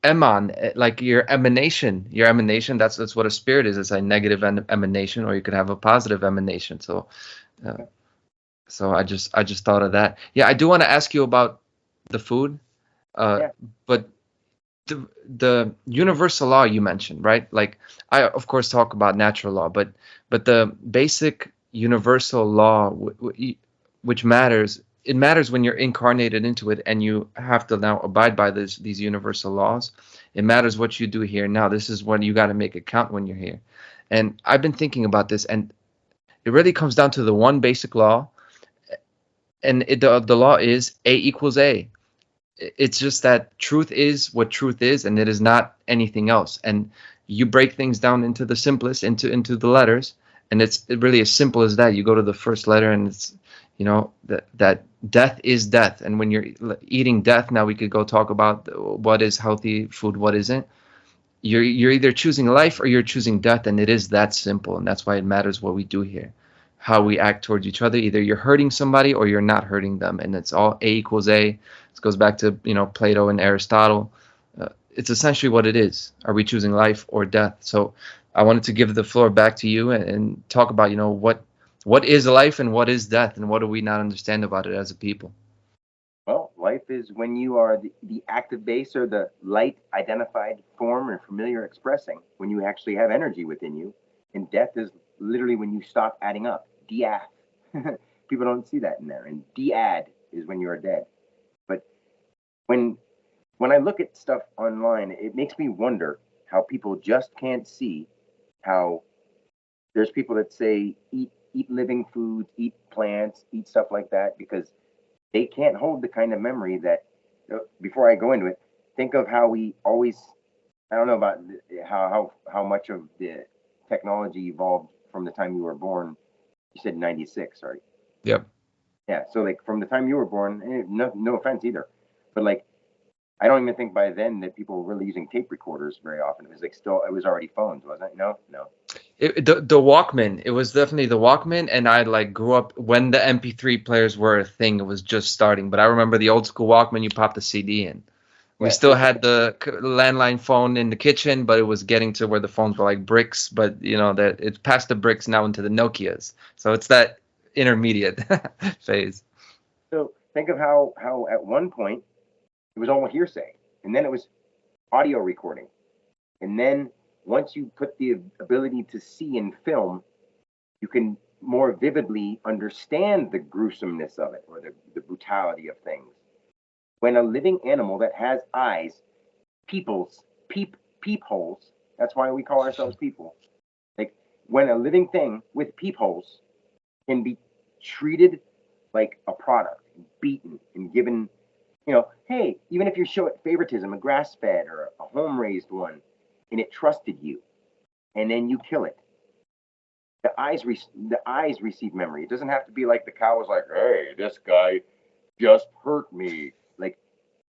eman, like your emanation. Your emanation. That's what a spirit is. It's a negative emanation, or you could have a positive emanation. Uh, so I just thought of that. Yeah, I do want to ask you about the food, Yeah, but the universal law you mentioned, right? Like I of course talk about natural law, but the basic universal law, which matters, it matters when you're incarnated into it and you have to now abide by these universal laws. It matters what you do here now. This is when you got to make it count when you're here. And I've been thinking about this, and it really comes down to the one basic law, and the law is A equals A. It's just that truth is what truth is, and it is not anything else. And you break things down into the simplest, into the letters, and it's really as simple as that. You go to the first letter, and it's that death is death. And when you're eating death, now we could go talk about what is healthy food, what isn't. You're either choosing life or you're choosing death, and it is that simple. And that's why it matters what we do here, how we act towards each other. Either you're hurting somebody or you're not hurting them, and it's all A equals A. This goes back to Plato and Aristotle. It's essentially what it is. Are we choosing life or death? So I wanted to give the floor back to you, and talk about what is life and what is death, and what do we not understand about it as a people. well, life is when you are the active base, or the light identified form or familiar expressing, when you actually have energy within you. And death is literally when you stop adding up. Death. People don't see that in there. And dead is when you are dead. But when when I look at stuff online, it makes me wonder how people just can't see how there's people that say eat living foods, eat plants, eat stuff like that, because they can't hold the kind of memory that. Before I go into it, think of how we always. I don't know about how much of the technology evolved from the time you were born. You said 96, right? Yep. Yeah. So like from the time you were born, no offense either, but like I don't even think by then that people were really using tape recorders very often. It was like still, it was already phones, wasn't it? No, no. The Walkman. It was definitely the Walkman, and I like grew up when the MP3 players were a thing. It was just starting, but I remember the old school Walkman. You popped the CD in. We Yeah. still had the landline phone in the kitchen, but it was getting to where the phones were like bricks. But that it's past the bricks now into the Nokias. So it's that intermediate phase. So think of how at one point it was all hearsay, and then it was audio recording, and then once you put the ability to see in film, you can more vividly understand the gruesomeness of it, or the brutality of things. When a living animal that has eyes, peoples, peepholes, that's why we call ourselves people. Like when a living thing with peepholes can be treated like a product, beaten and given You know, hey, even if you show it favoritism, a grass fed or a home raised one, and it trusted you, and then you kill it, the eyes receive memory. It doesn't have to be like the cow was like, hey, this guy just hurt me. Like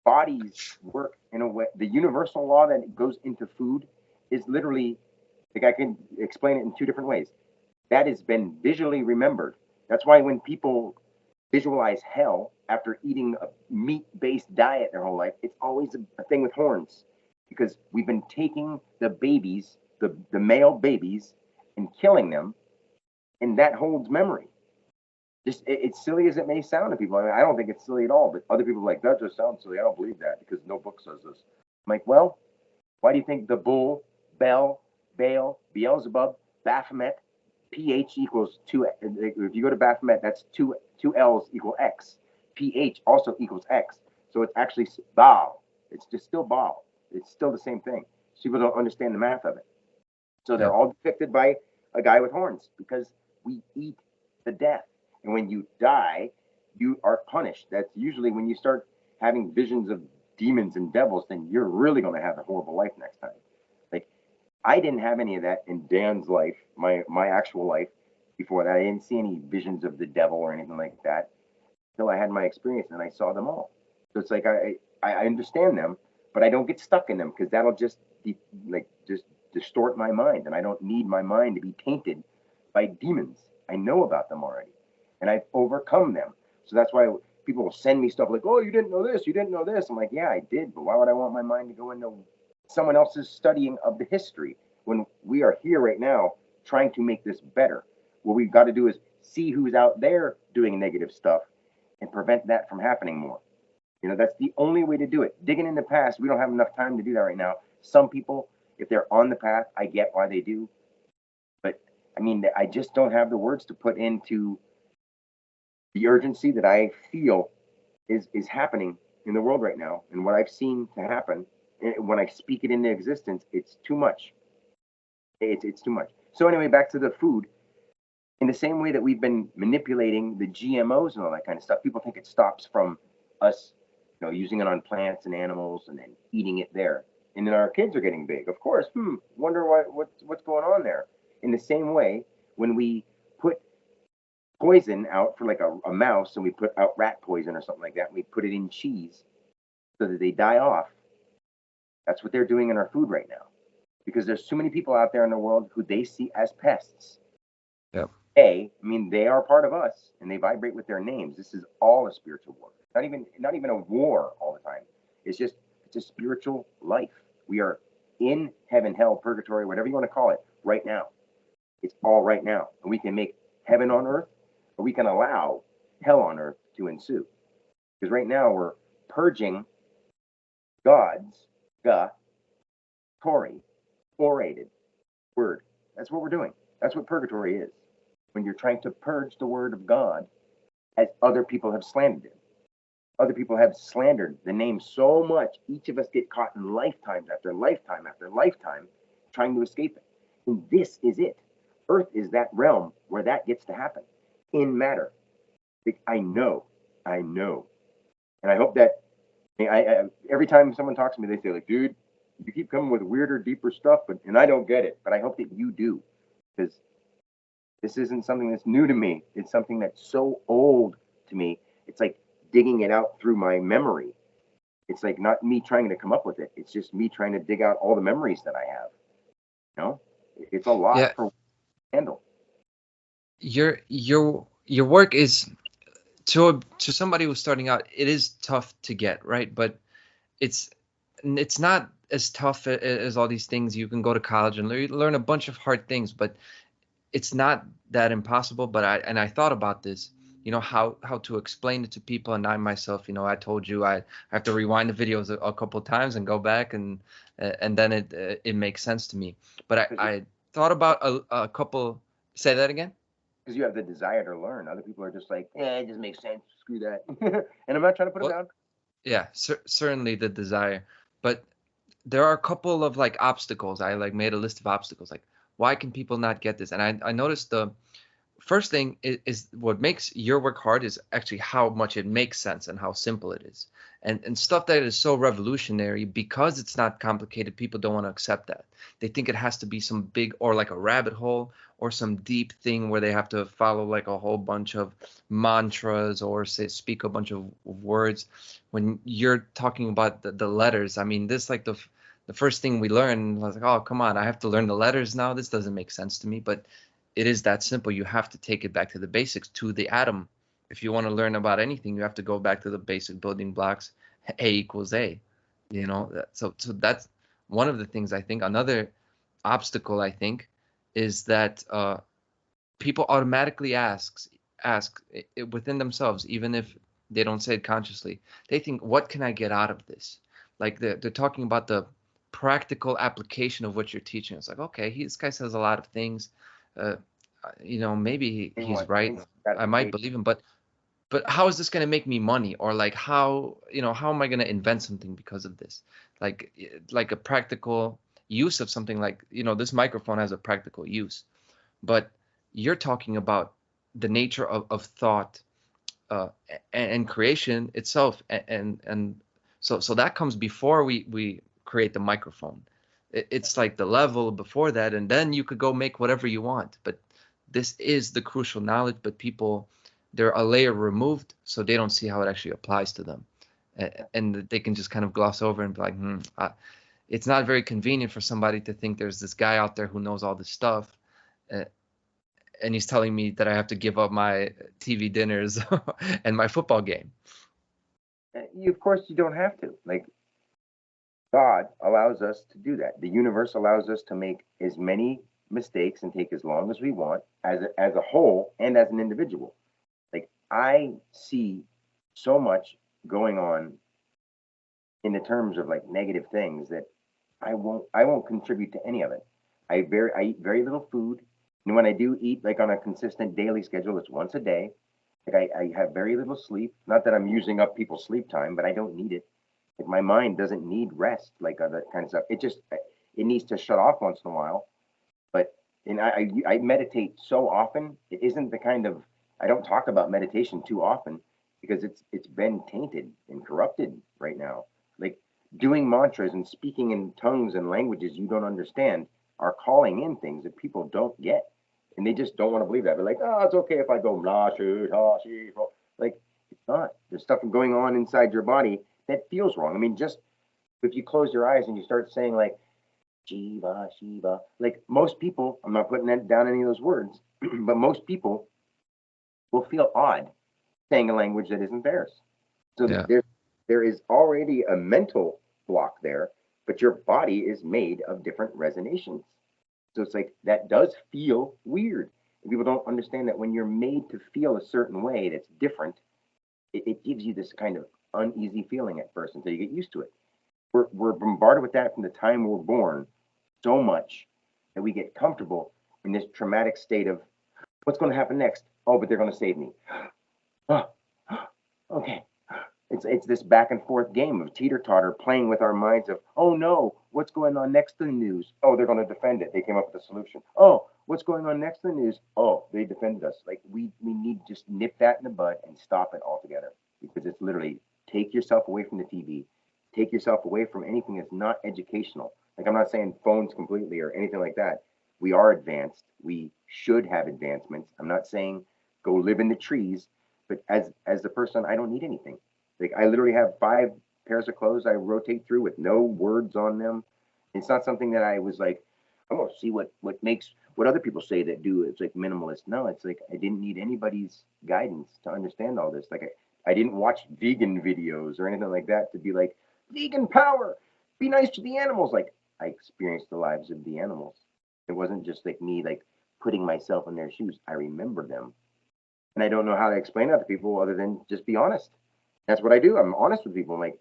bodies work in a way. The universal law that goes into food is literally, like, I can explain it in two different ways. That has been visually remembered. That's why when people visualize hell after eating a meat-based diet their whole life, it's always a thing with horns, because we've been taking the babies, the male babies, and killing them, and that holds memory. Just it's silly as it may sound to people. I mean, I don't think it's silly at all, but other people are like, that just sounds silly. I don't believe that because no book says this. I'm like, well, why do you think the bull, Bel, Baal, Beelzebub, Baphomet, pH equals two? If you go to Baphomet, that's two L's equal X. pH also equals X. So it's actually Baal. It's just still Baal. It's still the same thing. People don't understand the math of it. So they're Yep. all depicted by a guy with horns because we eat the death. And when you die, you are punished. That's usually when you start having visions of demons and devils, then you're really going to have a horrible life next time. Like, I didn't have any of that in Dan's life, my actual life before that. I didn't see any visions of the devil or anything like that until I had my experience and I saw them all. So it's like I understand them, but I don't get stuck in them because that'll just be like just distort my mind, and I don't need my mind to be tainted by demons. I know about them already, and I've overcome them. So that's why people will send me stuff like, "Oh, you didn't know this, you didn't know this." I'm like, "Yeah, I did, but why would I want my mind to go into someone else's studying of the history when we are here right now trying to make this better? What we've got to do is see who's out there doing negative stuff and prevent that from happening more. You know, that's the only way to do it. Digging in the past, we don't have enough time to do that right now. Some people, if they're on the path, I get why they do. But I mean, I just don't have the words to put into the urgency that I feel is happening in the world right now, and what I've seen to happen. When I speak it into existence, it's too much. It's too much. So anyway, back to the food. In the same way that we've been manipulating the GMOs and all that kind of stuff, people think it stops from us, using it on plants and animals and then eating it there. And then our kids are getting big. Of course, wonder what's going on there. In the same way, when we put poison out for like a mouse and we put out rat poison or something like that, and we put it in cheese so that they die off, that's what they're doing in our food right now. Because there's too many people out there in the world who they see as pests. Yep. I mean, they are part of us, and they vibrate with their names. This is all a spiritual war. Not even a war all the time. It's a spiritual life. We are in heaven, hell, purgatory, whatever you want to call it, right now. It's all right now, and we can make heaven on earth, or we can allow hell on earth to ensue. Because right now we're purging God's Tory, orated word. That's what we're doing. That's what purgatory is. When you're trying to purge the word of God as other people have slandered it. Other people have slandered the name so much, each of us get caught in lifetimes after lifetime after lifetime trying to escape it. And this is it. Earth is that realm where that gets to happen in matter. I know. And I hope that every time someone talks to me, they say, like, dude, you keep coming with weirder, deeper stuff, and I don't get it. But I hope that you do, because this isn't something that's new to me. It's something that's so old to me. It's like digging it out through my memory. It's like not me trying to come up with it. It's just me trying to dig out all the memories that I have. You know, it's a lot Yeah. for handle. Your work is to somebody who's starting out, it is tough to get, right? But it's not as tough as all these things. You can go to college and learn a bunch of hard things, but it's not that impossible. But I thought about this, how to explain it to people. And I myself, I told you I have to rewind the videos a couple of times and go back, and then it makes sense to me. But I thought about a couple. Say that again. Because you have the desire to learn. Other people are just like, yeah, it just makes sense. Screw that. And I'm not trying to put it Well, down. yeah, certainly the desire, but there are a couple of like obstacles. I like made a list of obstacles. Like, why can people not get this? And I noticed first thing is what makes your work hard is actually how much it makes sense and how simple it is. And stuff that is so revolutionary, because it's not complicated, people don't want to accept that. They think it has to be some big, or like a rabbit hole, or some deep thing where they have to follow like a whole bunch of mantras, or say speak a bunch of words. When you're talking about the letters, I mean, this like the first thing we learn was like, oh, come on, I have to learn the letters now. This doesn't make sense to me. But it is that simple. You have to take it back to the basics, to the atom. If you want to learn about anything, you have to go back to the basic building blocks. A equals A. So that's one of the things I think. Another obstacle I think is that people automatically ask within themselves, even if they don't say it consciously. They think, what can I get out of this? Like they're talking about the practical application of what you're teaching. It's like, okay, this guy says a lot of things. Uh, maybe he's right. I might believe him, but how is this going to make me money? Or like, how am I going to invent something because of this? Like a practical use of something, like, this microphone has a practical use, but you're talking about the nature of thought, and creation itself, and so that comes before we create the microphone. It's like the level before that, and then you could go make whatever you want. But this is the crucial knowledge, but people, they're a layer removed, so they don't see how it actually applies to them. And they can just kind of gloss over and be like, it's not very convenient for somebody to think there's this guy out there who knows all this stuff, uh, and he's telling me that I have to give up my TV dinners and my football game. Of course, you don't have to. Like, God allows us to do that. The universe allows us to make as many mistakes and take as long as we want, as a whole and as an individual. Like, I see so much going on in the terms of like negative things that I won't contribute to any of it. I eat very little food. And when I do eat, like on a consistent daily schedule, it's once a day. Like, I have very little sleep. Not that I'm using up people's sleep time, but I don't need it. Like, my mind doesn't need rest, like other kind of stuff. It needs to shut off once in a while. But and I meditate so often. It isn't the kind of, I don't talk about meditation too often because it's been tainted and corrupted right now. Like, doing mantras and speaking in tongues and languages you don't understand are calling in things that people don't get, and they just don't want to believe that. They're like, oh, it's okay if I go blah shi ha shi. Like, it's not. There's stuff going on inside your body that feels wrong. I mean, just if you close your eyes and you start saying like Shiva, Shiva. Like, most people, I'm not putting that down any of those words, but most people will feel odd saying a language that isn't theirs. So Yeah. there is already a mental block there, but your body is made of different resonations. So it's like that does feel weird. And people don't understand that when you're made to feel a certain way that's different, it gives you this kind of uneasy feeling at first until you get used to it. We're bombarded with that from the time we're born so much that we get comfortable in this traumatic state of what's going to happen next. Oh, but they're going to save me. Oh, okay. It's this back and forth game of teeter totter playing with our minds of, oh no, what's going on next in the news? Oh, they're going to defend it. They came up with a solution. Oh, what's going on next in the news? Oh, they defended us. Like, we need to just nip that in the bud and stop it altogether, because it's literally take yourself away from the TV, take yourself away from anything that's not educational. Like, I'm not saying phones completely or anything like that. We are advanced. We should have advancements. I'm not saying go live in the trees, but as the person, I don't need anything. Like, I literally have 5 pairs of clothes I rotate through with no words on them. It's not something that I was like, I'm gonna see what makes what other people say that do. It's like minimalist. No, it's like I didn't need anybody's guidance to understand all this. Like, I didn't watch vegan videos or anything like that to be like vegan power, be nice to the animals. Like, I experienced the lives of the animals. It wasn't just like me like putting myself in their shoes. I remember them, and I don't know how to explain that to people other than just be honest. That's what I do. I'm honest with people. I'm like,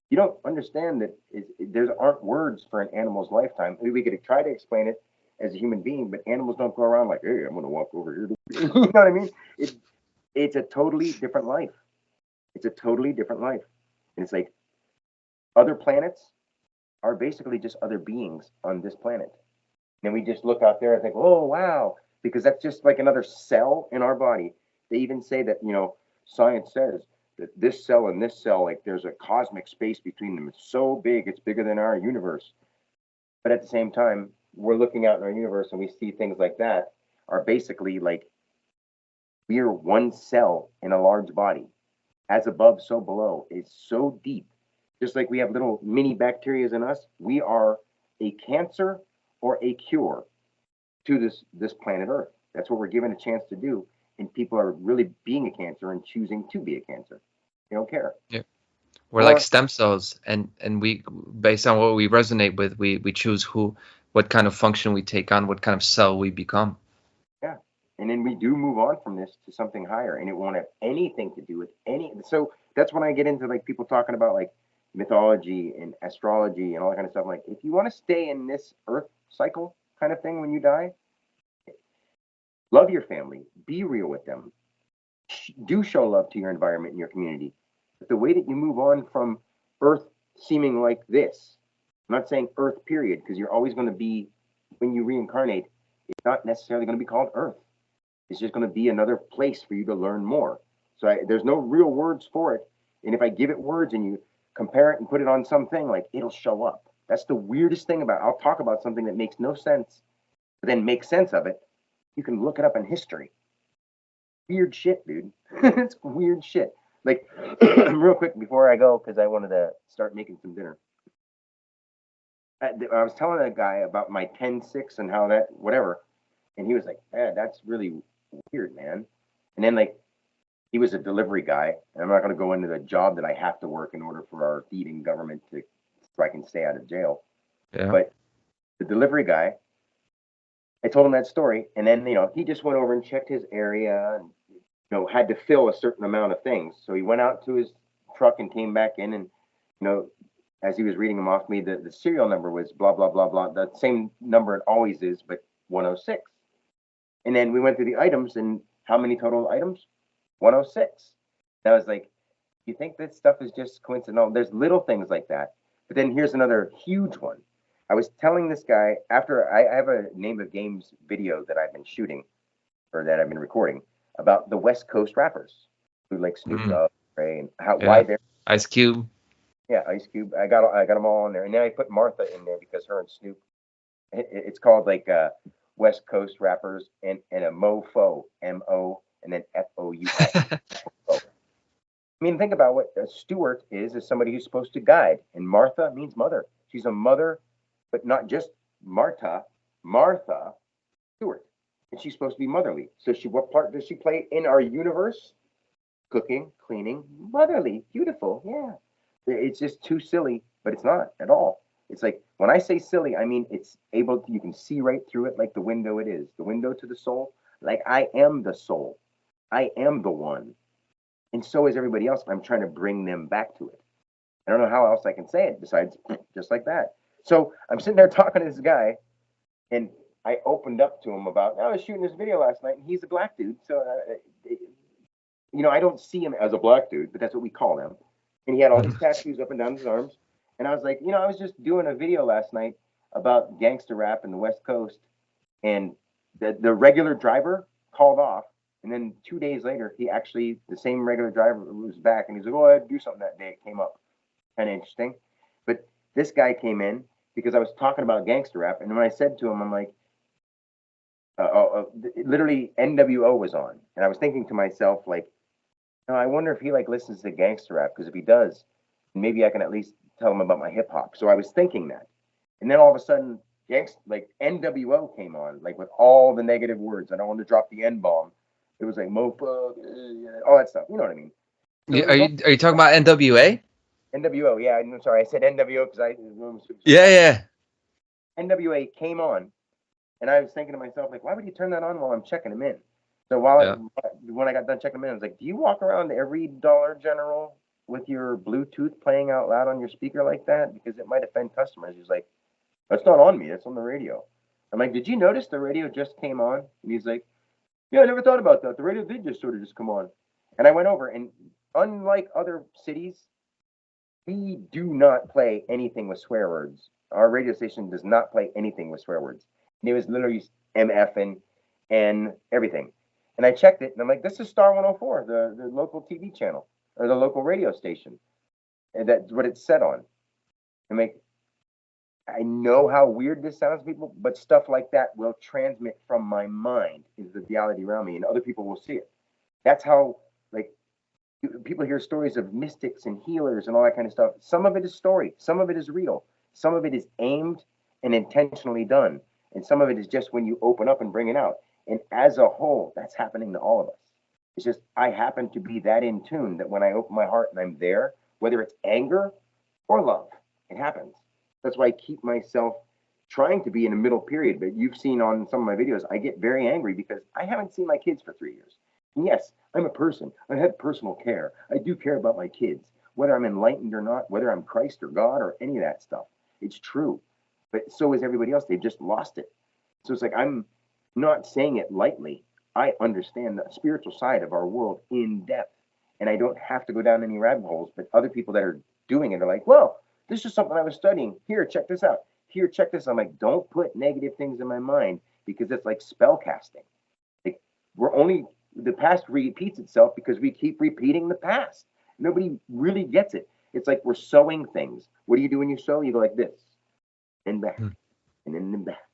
you don't understand that there aren't words for an animal's lifetime. Maybe we could try to explain it as a human being, but animals don't go around like, hey, I'm going to walk over here. You know what I mean? It's a totally different life. It's a totally different life. And it's like other planets are basically just other beings on this planet. And we just look out there and think, oh, wow, because that's just like another cell in our body. They even say that, you know, science says that this cell and this cell, like there's a cosmic space between them. It's so big, it's bigger than our universe. But at the same time, we're looking out in our universe and we see things like that are basically like we're one cell in a large body. As above, so below. It's so deep. Just like we have little mini bacteria in us, we are a cancer or a cure to this planet Earth. That's what we're given a chance to do. And people are really being a cancer and choosing to be a cancer. They don't care. Yeah. We're like Or stem cells, and we, based on what we resonate with, we choose what kind of function we take on, what kind of cell we become. yeah. And then we do move on from this to something higher, and it won't have anything to do with any. So that's when I get into like people talking about like mythology and astrology and all that kind of stuff. Like, if you want to stay in this Earth cycle kind of thing when you die, love your family, be real with them, do show love to your environment and your community. But the way that you move on from Earth seeming like this, I'm not saying Earth period, because you're always going to be, when you reincarnate, it's not necessarily going to be called Earth. It's just going to be another place for you to learn more. So there's no real words for it. And if I give it words and you compare it and put it on something, like, it'll show up. That's the weirdest thing about it. I'll talk about something that makes no sense, but then make sense of it. You can look it up in history. Weird shit, dude. It's weird shit. Like, real quick before I go, because I wanted to start making some dinner. I was telling a guy about my 10-6 and how that, whatever. And he was like, that's really weird, man. And then, like, he was a delivery guy. And I'm not going to go into the job that I have to work in order for our thieving government so I can stay out of jail. Yeah. But the delivery guy, I told him that story. And then, you know, he just went over and checked his area and, you know, had to fill a certain amount of things. So he went out to his truck and came back in, and, you know, as he was reading them off to me, the serial number was blah, blah, blah, blah. The same number it always is, but 106. And then we went through the items, and how many total items? 106. And I was like, you think this stuff is just coincidental? There's little things like that. But then here's another huge one. I was telling this guy, after I have a Name of Games video that I've been shooting, or that I've been recording, about the West Coast rappers who like Snoop Dogg, Ray, and why they're Ice Cube. Yeah, Ice Cube. I got them all on there, and then I put Martha in there because her and Snoop. It's called like West Coast rappers and a mofo, MO, and then FOUS. I mean, think about what a steward is somebody who's supposed to guide, and Martha means mother. She's a mother, but not just Martha Stewart, and she's supposed to be motherly. So what part does she play in our universe? Cooking, cleaning, motherly, beautiful. Yeah. It's just too silly, but it's not at all. It's like, when I say silly, I mean it's able to, you can see right through it like the window it is, the window to the soul. Like, I am the soul. I am the one. And so is everybody else. I'm trying to bring them back to it. I don't know how else I can say it besides just like that. So I'm sitting there talking to this guy, and I opened up to him about, I was shooting this video last night, and he's a black dude. So, you know, I don't see him as a black dude, but that's what we call him. And he had all these tattoos up and down his arms. And I was like, you know, I was just doing a video last night about gangster rap in the West Coast. And the regular driver called off. And then 2 days later, the same regular driver was back. And he's like, oh, I had to do something that day. It came up. Kind of interesting. But this guy came in because I was talking about gangster rap. And when I said to him, I'm like, literally NWO was on. And I was thinking to myself, like, I wonder if he like listens to gangster rap, because if he does, maybe I can at least tell him about my hip hop. So I was thinking that, and then all of a sudden, like NWO came on, like with all the negative words. I don't want to drop the N bomb. It was like mofo, all that stuff. You know what I mean? So Are you talking about NWA? NWO? Yeah, I'm sorry, I said NWO because Yeah. NWA came on, and I was thinking to myself, like, why would you turn that on while I'm checking him in? So when I got done checking them in, I was like, do you walk around every Dollar General with your Bluetooth playing out loud on your speaker like that? Because it might offend customers. He's like, that's not on me. That's on the radio. I'm like, did you notice the radio just came on? And he's like, yeah, I never thought about that. The radio did just sort of just come on. And I went over, and unlike other cities, we do not play anything with swear words. Our radio station does not play anything with swear words. And it was literally MFing and everything. And I checked it, and I'm like, this is Star 104, the local TV channel or the local radio station, and that's what it's set on. I'm like, I know how weird this sounds, people, but stuff like that will transmit from my mind into the reality around me, and other people will see it. That's how, like, people hear stories of mystics and healers and all that kind of stuff. Some of it is story, some of it is real, some of it is aimed and intentionally done, and some of it is just when you open up and bring it out. And as a whole, that's happening to all of us. It's just I happen to be that in tune that when I open my heart and I'm there, whether it's anger or love, it happens. That's why I keep myself trying to be in a middle period. But you've seen on some of my videos, I get very angry because I haven't seen my kids for 3 years. And yes, I'm a person. I have personal care. I do care about my kids, whether I'm enlightened or not, whether I'm Christ or God or any of that stuff. It's true. But so is everybody else. They've just lost it. So it's like I'm not saying it lightly. I understand the spiritual side of our world in depth. And I don't have to go down any rabbit holes, but other people that are doing it are like, well, this is something I was studying. Here, check this out. Here, check this. I'm like, don't put negative things in my mind because it's like spell casting. Like, we're only, the past repeats itself because we keep repeating the past. Nobody really gets it. It's like we're sewing things. What do you do when you sew? You go like this and back and then back.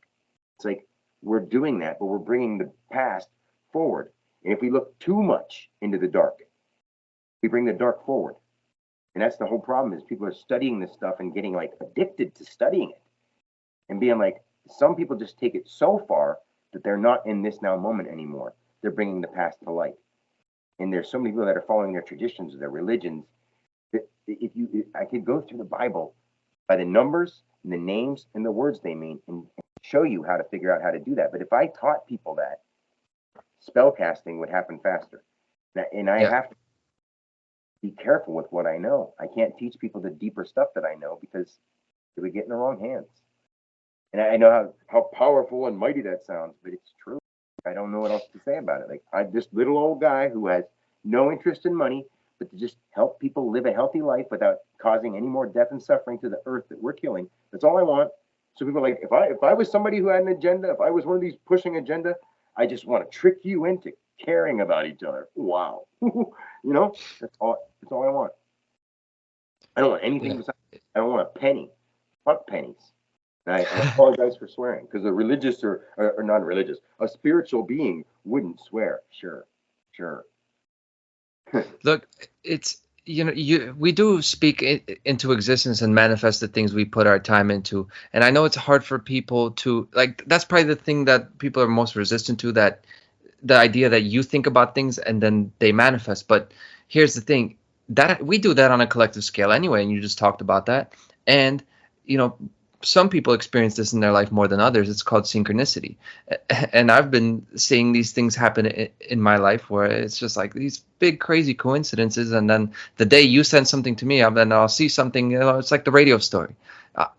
It's like we're doing that, but we're bringing the past forward. And if we look too much into the dark, we bring the dark forward. And that's the whole problem is people are studying this stuff and getting like addicted to studying it and being like, some people just take it so far that they're not in this now moment anymore. They're bringing the past to light. And there's so many people that are following their traditions, their religions. That I could go through the Bible by the numbers and the names and the words they mean and show you how to figure out how to do that. But if I taught people that, spell casting would happen faster. And I have to be careful with what I know. I can't teach people the deeper stuff that I know because it would get in the wrong hands. And I know how powerful and mighty that sounds, but it's true. I don't know what else to say about it. Like I'm this little old guy who has no interest in money, but to just help people live a healthy life without causing any more death and suffering to the earth that we're killing. That's all I want. So people are like, if I was somebody who had an agenda, if I was one of these pushing agenda, I just want to trick you into caring about each other. Wow. You know, that's all I want. I don't want anything besides, I don't want a penny. Fuck pennies. And I apologize for swearing because a religious or not religious, a spiritual being wouldn't swear. Sure. Look, it's we do speak into existence and manifest the things we put our time into. And I know it's hard for people to like. That's probably the thing that people are most resistant to. That the idea that you think about things and then they manifest. But here's the thing, that we do that on a collective scale anyway, and you just talked about that. And some people experience this in their life more than others. It's called synchronicity. And I've been seeing these things happen in my life where it's just like these big crazy coincidences, and then the day you send something to me, then I'll see something. It's like the radio story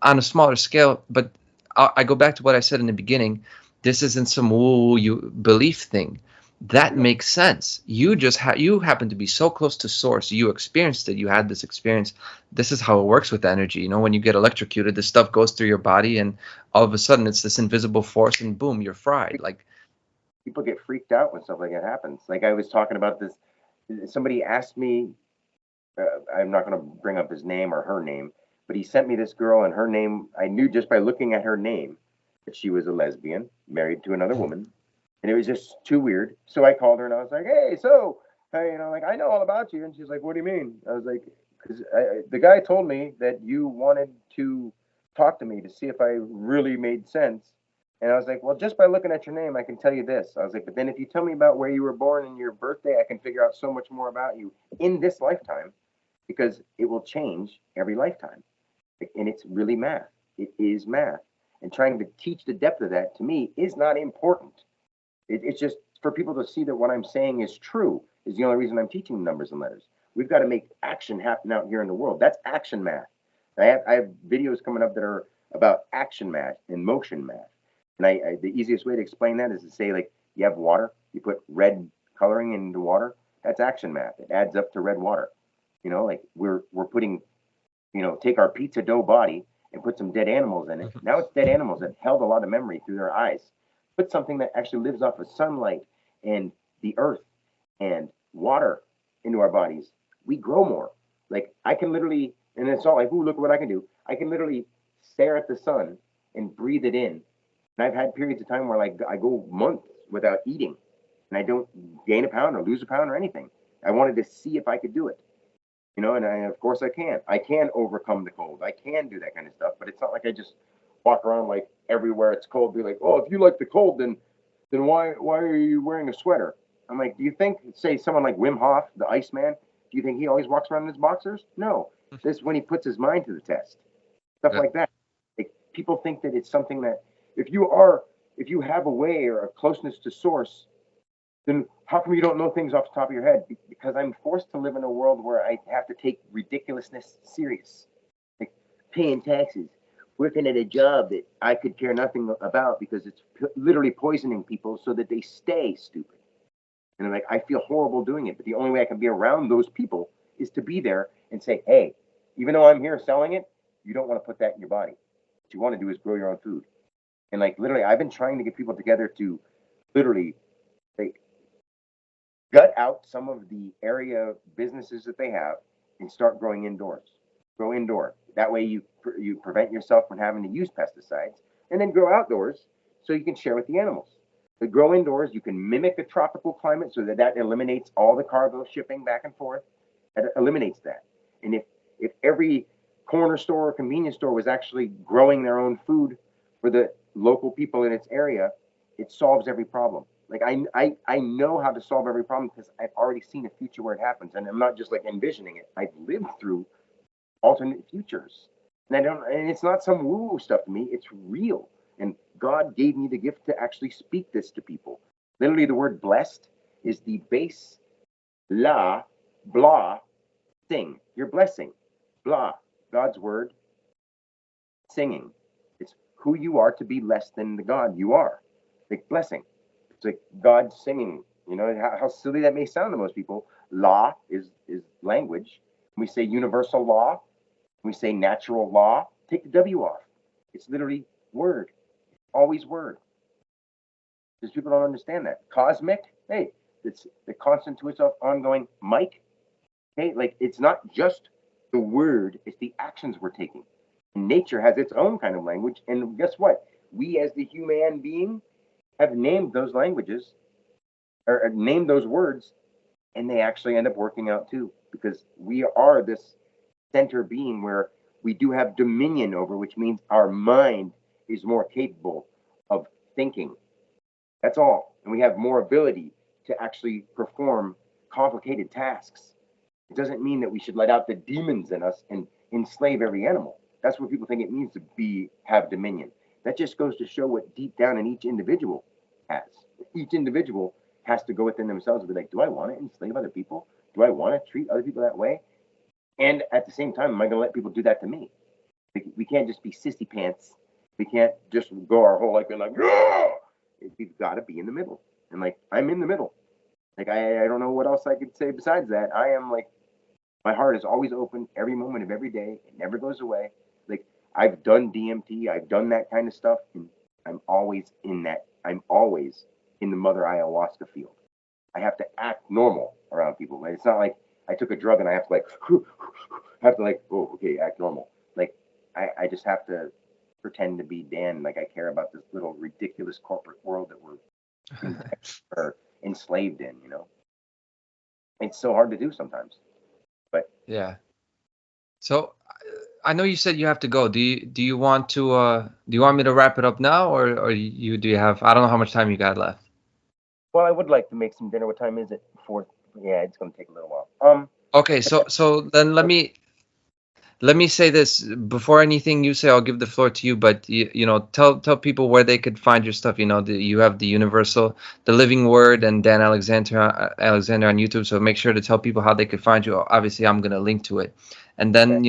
on a smaller scale. But I go back to what I said in the beginning. This isn't some you belief thing. That makes sense. You just you happen to be so close to source. You experienced it. You had this experience. This is how it works with energy. When you get electrocuted, this stuff goes through your body, and all of a sudden it's this invisible force, and boom, you're fried. Like people get freaked out when stuff like that happens. Like I was talking about this. Somebody asked me. I'm not going to bring up his name or her name, but he sent me this girl, and her name I knew just by looking at her name that she was a lesbian, married to another woman. And it was just too weird. So I called her and I was like, hey, like, I know all about you. And she's like, what do you mean? I was like, because the guy told me that you wanted to talk to me to see if I really made sense. And I was like, well, just by looking at your name, I can tell you this. I was like, but then if you tell me about where you were born and your birthday, I can figure out so much more about you in this lifetime because it will change every lifetime. And it's really math. It is math. And trying to teach the depth of that to me is not important. It's just for people to see that what I'm saying is true is the only reason I'm teaching numbers and letters. We've got to make action happen out here in the world. That's action math. I have videos coming up that are about action math and motion math. And the easiest way to explain that is to say, like, you have water, you put red coloring in the water. That's action math. It adds up to red water. Like we're putting, take our pizza dough body and put some dead animals in it. Now it's dead animals that held a lot of memory through their eyes. put something that actually lives off of sunlight and the earth and water into our bodies, we grow more. Like I can literally, and it's not like, ooh, look what I can do. I can literally stare at the sun and breathe it in. And I've had periods of time where like I go months without eating and I don't gain a pound or lose a pound or anything. I wanted to see if I could do it, and of course I can. I can overcome the cold. I can do that kind of stuff, but it's not like I just walk around like everywhere it's cold, be like, oh, if you like the cold, then why are you wearing a sweater? I'm like, do you think, say, someone like Wim Hof, the Iceman, do you think he always walks around in his boxers? No. This is when he puts his mind to the test. Stuff Yeah. like that. Like, people think that it's something that if you have a way or a closeness to source, then how come you don't know things off the top of your head? Because I'm forced to live in a world where I have to take ridiculousness serious, like paying taxes, working at a job that I could care nothing about because it's literally poisoning people so that they stay stupid. And I'm like, I feel horrible doing it, but the only way I can be around those people is to be there and say, hey, even though I'm here selling it, you don't want to put that in your body. What you want to do is grow your own food. And like literally, I've been trying to get people together to literally like gut out some of the area businesses that they have and start growing indoors. Grow indoor. That way you prevent yourself from having to use pesticides, and then grow outdoors so you can share with the animals. But grow indoors, you can mimic a tropical climate so that eliminates all the cargo shipping back and forth. That eliminates that. And if every corner store or convenience store was actually growing their own food for the local people in its area, it solves every problem. Like I know how to solve every problem because I've already seen a future where it happens, and I'm not just like envisioning it. I've lived through alternate futures, and I don't. And it's not some woo woo stuff to me. It's real, and God gave me the gift to actually speak this to people. Literally, the word blessed is the base la blah sing. Your blessing, blah, God's word, singing. It's who you are to be less than the God you are. Like blessing. It's like God singing. How silly that may sound to most people. Law is language. When we say universal law, when we say natural law, take the W off. It's literally word. Always word. Because people don't understand that. Cosmic, hey, it's the constant to itself ongoing. Mike, hey, like it's not just the word, it's the actions we're taking. And nature has its own kind of language. And guess what? We as the human being have named those languages or named those words, and they actually end up working out too, because we are this center being where we do have dominion over, which means our mind is more capable of thinking. That's all. And we have more ability to actually perform complicated tasks. It doesn't mean that we should let out the demons in us and enslave every animal. That's what people think it means to have dominion. That just goes to show what deep down in each individual has. Each individual has to go within themselves and be like, do I want to enslave other people? Do I want to treat other people that way? And at the same time, am I going to let people do that to me? We can't just be sissy pants. We can't just go our whole life being like, yeah! We've got to be in the middle. And like, I'm in the middle. Like, I don't know what else I could say besides that. I am like, my heart is always open every moment of every day. It never goes away. Like, I've done DMT, I've done that kind of stuff, and I'm always in that. I'm always in the mother ayahuasca field. I have to act normal around people. Like, it's not like I took a drug and I have to like oh, okay, act normal. Like I just have to pretend to be Dan. Like I care about this little ridiculous corporate world that we're enslaved in. It's so hard to do sometimes. But Yeah. So I know you said you have to go. Do you want to do you want me to wrap it up now, or do you have, I don't know how much time you got left. well, I would like to make some dinner. What time is it? 4. Yeah, it's gonna take a little while. Okay, so then let me say this before anything you say. I'll give the floor to you, but tell people where they could find your stuff. You have the Universal, the Living Word, and Dan Alexander on YouTube. So make sure to tell people how they could find you. Obviously, I'm gonna link to it, and then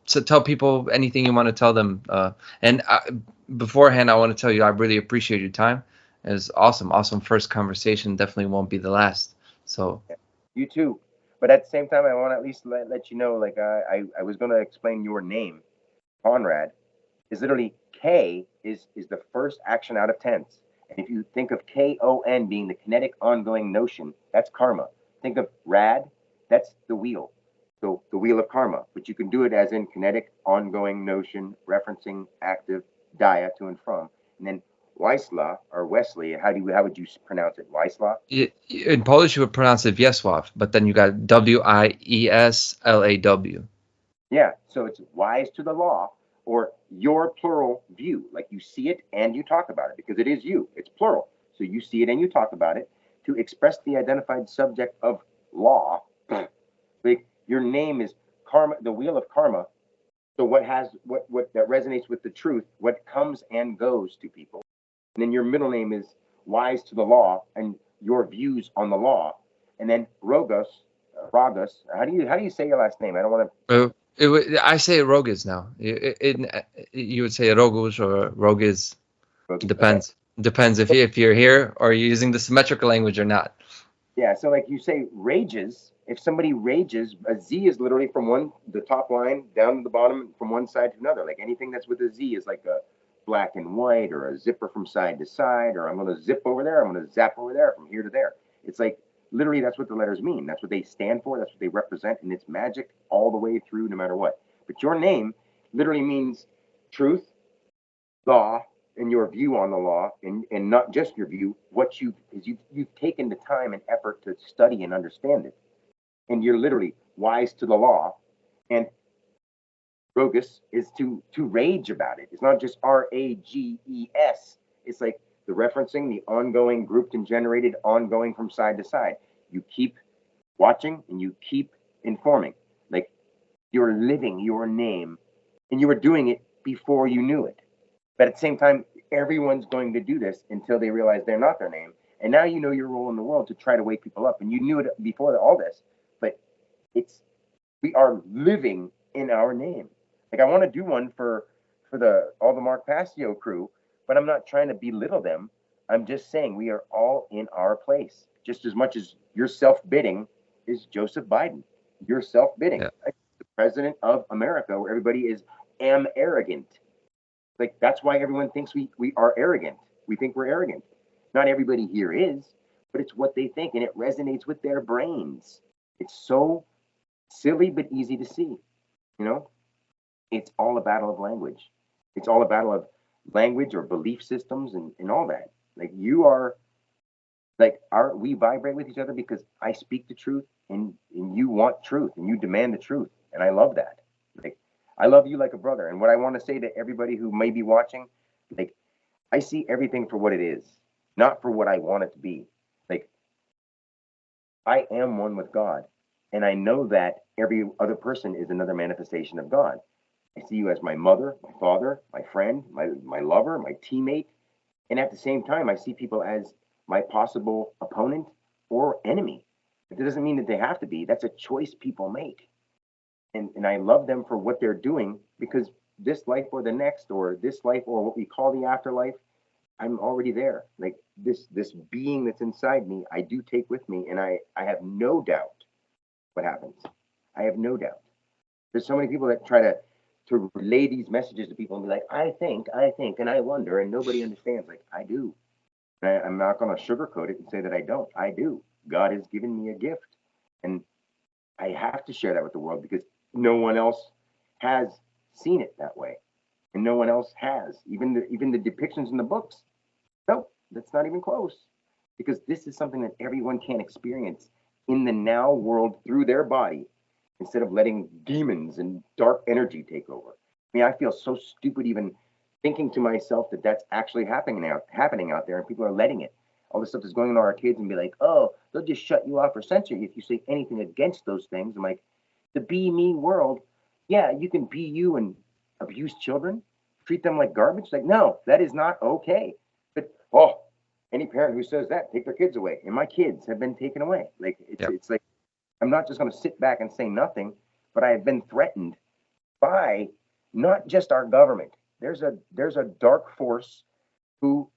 so tell people anything you want to tell them. And beforehand, I want to tell you I really appreciate your time. It was awesome first conversation. Definitely won't be the last. So You too. But at the same time, I want to at least let you know, like I was going to explain your name, Conrad, is literally K is the first action out of tense, And if you think of KON being the kinetic ongoing notion, that's karma. Think of rad, that's the wheel. So the wheel of karma, but you can do it as in kinetic ongoing notion, referencing active, dia, to and from. And then Wisla or Wesley, how would you pronounce it? Wisla? In Polish, you would pronounce it Wiesław, but then you got Wieslaw. Yeah, so it's wise to the law, or your plural view. Like you see it and you talk about it because it is you. It's plural. So you see it and you talk about it to express the identified subject of law. Like your name is karma, the wheel of karma. So what that resonates with the truth, what comes and goes to people. And then your middle name is wise to the law and your views on the law. And then Rogos, Ragos. How do you say your last name? I don't want to. I say Rogiz now. You would say Rogus or Rogiz. Depends. Okay. Depends if you're here or you're using the symmetrical language or not. Yeah, so like you say rages, if somebody rages, a Z is literally from the top line down to the bottom from one side to another. Like anything that's with a Z is like a black and white or a zipper from side to side, or I'm going to zip over there, I'm going to zap over there from here to there. It's like literally that's what the letters mean. That's what they stand for. That's what they represent. And it's magic all the way through no matter what. But your name literally means truth, law, and your view on the law, and not just your view, you've taken the time and effort to study and understand it. And you're literally wise to the law. And Rogus is to rage about it. It's not just RAGES. It's like the referencing, the ongoing, grouped and generated, ongoing from side to side. You keep watching and you keep informing. Like you're living your name, and you were doing it before you knew it. But at the same time, everyone's going to do this until they realize they're not their name. And now you know your role in the world to try to wake people up. And you knew it before all this, but we are living in our name. Like I want to do one for all the Mark Passio crew, but I'm not trying to belittle them. I'm just saying we are all in our place. Just as much as your self-bidding is Joseph Biden. Your self-bidding. Yeah. Like the president of America, where everybody is arrogant. Like that's why everyone thinks we are arrogant. We think we're arrogant. Not everybody here is, but it's what they think, and it resonates with their brains. It's so silly but easy to see. You know, it's all a battle of language. It's all a battle of language or belief systems and all that. Like you are, we vibrate with each other because I speak the truth and you want truth and you demand the truth, and I love that. Like I love you like a brother. And what I want to say to everybody who may be watching, like, I see everything for what it is, not for what I want it to be. Like, I am one with God. And I know that every other person is another manifestation of God. I see you as my mother, my father, my friend, my lover, my teammate. And at the same time, I see people as my possible opponent or enemy. It doesn't mean that they have to be. That's a choice people make. And I love them for what they're doing, because this life or the next, or this life or what we call the afterlife, I'm already there. Like this being that's inside me, I do take with me, and I have no doubt what happens. I have no doubt. There's so many people that try to relay these messages to people and be like, I think, and I wonder, and nobody understands. Like I do. I'm not going to sugarcoat it and say that I don't. I do. God has given me a gift, and I have to share that with the world because no one else has seen it that way, and no one else has. Even the depictions in the books, nope, that's not even close. Because this is something that everyone can experience in the now world through their body, instead of letting demons and dark energy take over. I mean, I feel so stupid even thinking to myself that that's actually happening out there, and people are letting it. All this stuff is going on our kids and be like, oh, they'll just shut you off or censor you if you say anything against those things. I'm like, the be me world, yeah, you can be you and abuse children, treat them like garbage. Like, no, that is not okay. But any parent who says that, take their kids away. And my kids have been taken away. Like it's like I'm not just going to sit back and say nothing, but I have been threatened by not just our government. There's a dark force who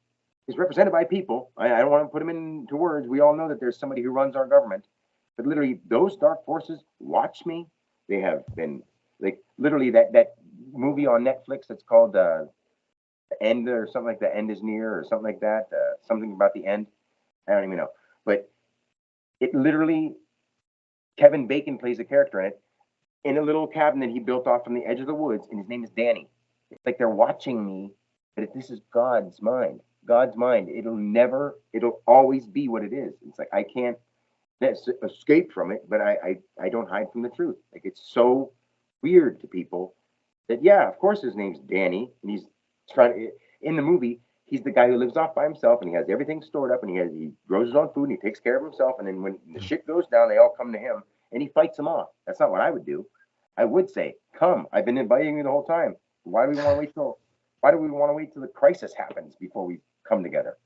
is represented by people. I don't want to put them into words. We all know that there's somebody who runs our government. But literally, those dark forces watch me. They have been like literally that movie on Netflix that's called end or something like the end is near or something like that. Something about the end. I don't even know. But it literally, Kevin Bacon plays a character in it in a little cabin that he built off from the edge of the woods, and his name is Danny. It's like they're watching me, but this is God's mind. God's mind. It'll always be what it is. It's like I can't escape from it, but I don't hide from the truth. Like it's so weird to people that yeah, of course his name's Danny, and he's trying to, in the movie. He's the guy who lives off by himself, and he has everything stored up, and he grows his own food, and he takes care of himself. And then when the shit goes down, they all come to him, and he fights them off. That's not what I would do. I would say, "Come, I've been inviting you the whole time. Why do we want to wait till? Why do we want to wait till the crisis happens before we come together?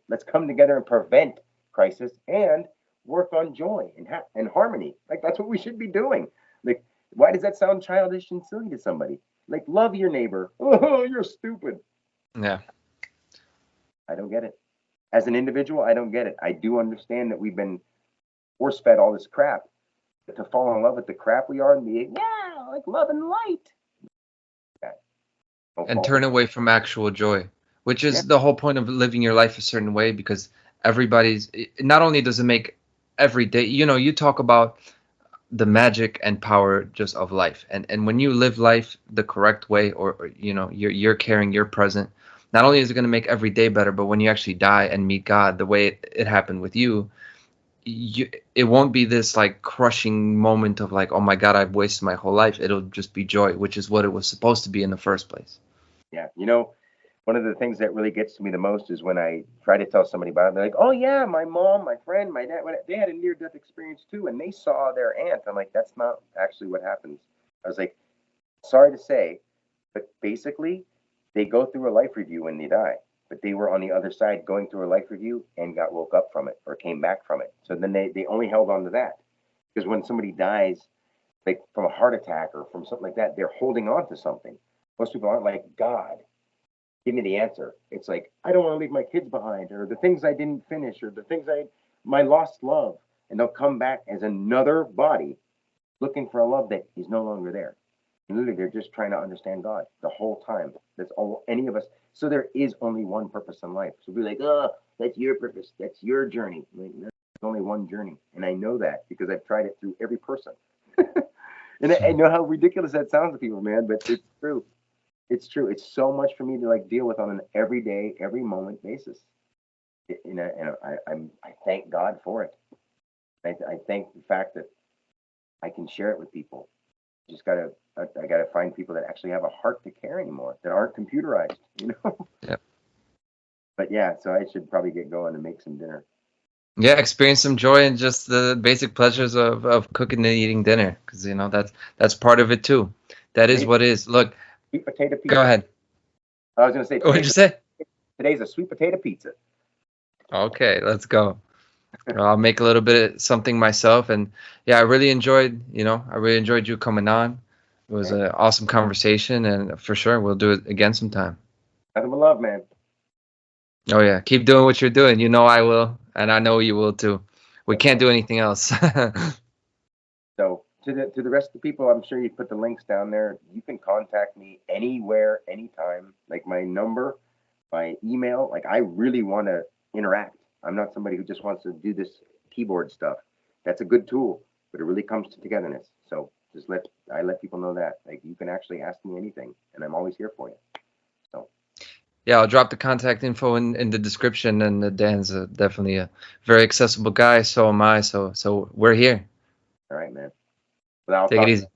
Let's come together and prevent crisis and work on joy and harmony. Like that's what we should be doing. Like, why does that sound childish and silly to somebody? Like, love your neighbor. Oh, you're stupid. Yeah. I don't get it. As an individual, I don't get it. I do understand that we've been force fed all this crap. But to fall in love with the crap we are and be like love and light. And turn away from actual joy, which is the whole point of living your life a certain way, because not only does it make every day, you talk about the magic and power just of life. And when you live life the correct way, or you're caring, you're present, not only is it going to make every day better, but when you actually die and meet God the way it happened with you, it won't be this like crushing moment of like, oh my God, I've wasted my whole life. It'll just be joy, which is what it was supposed to be in the first place. Yeah. One of the things that really gets to me the most is when I try to tell somebody about it. They're like, oh yeah, my mom, my friend, my dad, they had a near-death experience too, and they saw their aunt. I'm like, that's not actually what happens. I was like, sorry to say, but basically they go through a life review when they die, but they were on the other side going through a life review and got woke up from it or came back from it. So then they only held on to that. Because when somebody dies, like from a heart attack or from something like that, they're holding on to something. Most people aren't like, God, give me the answer. It's like, I don't want to leave my kids behind, or the things I didn't finish, or the things my lost love. And they'll come back as another body looking for a love that is no longer there. And literally, they're just trying to understand God the whole time. That's all any of us. So there is only one purpose in life. So be like, oh, that's your purpose. That's your journey. Like, there's only one journey. And I know that because I've tried it through every person. And I know how ridiculous that sounds to people, man, but it's true. It's true. It's so much for me to like deal with on an everyday, every moment basis. And I thank God for it. I thank the fact that I can share it with people. I gotta find people that actually have a heart to care anymore, that aren't computerized, Yep. But yeah, so I should probably get going and make some dinner. Yeah, experience some joy in just the basic pleasures of cooking and eating dinner, because that's part of it too. That is what is. Look, sweet potato pizza. Go ahead. I was gonna say. What did you say? Today's a sweet potato pizza. Okay, let's go. I'll make a little bit of something myself, and yeah, I really enjoyed you coming on. It was an awesome conversation, and for sure we'll do it again sometime. Nothing but love, man. Oh yeah, keep doing what you're doing. You know I will, and I know you will too. We can't do anything else. So to the rest of the people, I'm sure you put the links down there. You can contact me anywhere, anytime. Like my number, my email. Like I really want to interact. I'm not somebody who just wants to do this keyboard stuff. That's a good tool, but it really comes to togetherness. So I let people know that. Like you can actually ask me anything, and I'm always here for you. So. Yeah, I'll drop the contact info in the description, and Dan's definitely a very accessible guy. So am I. So we're here. All right, man. Take it easy.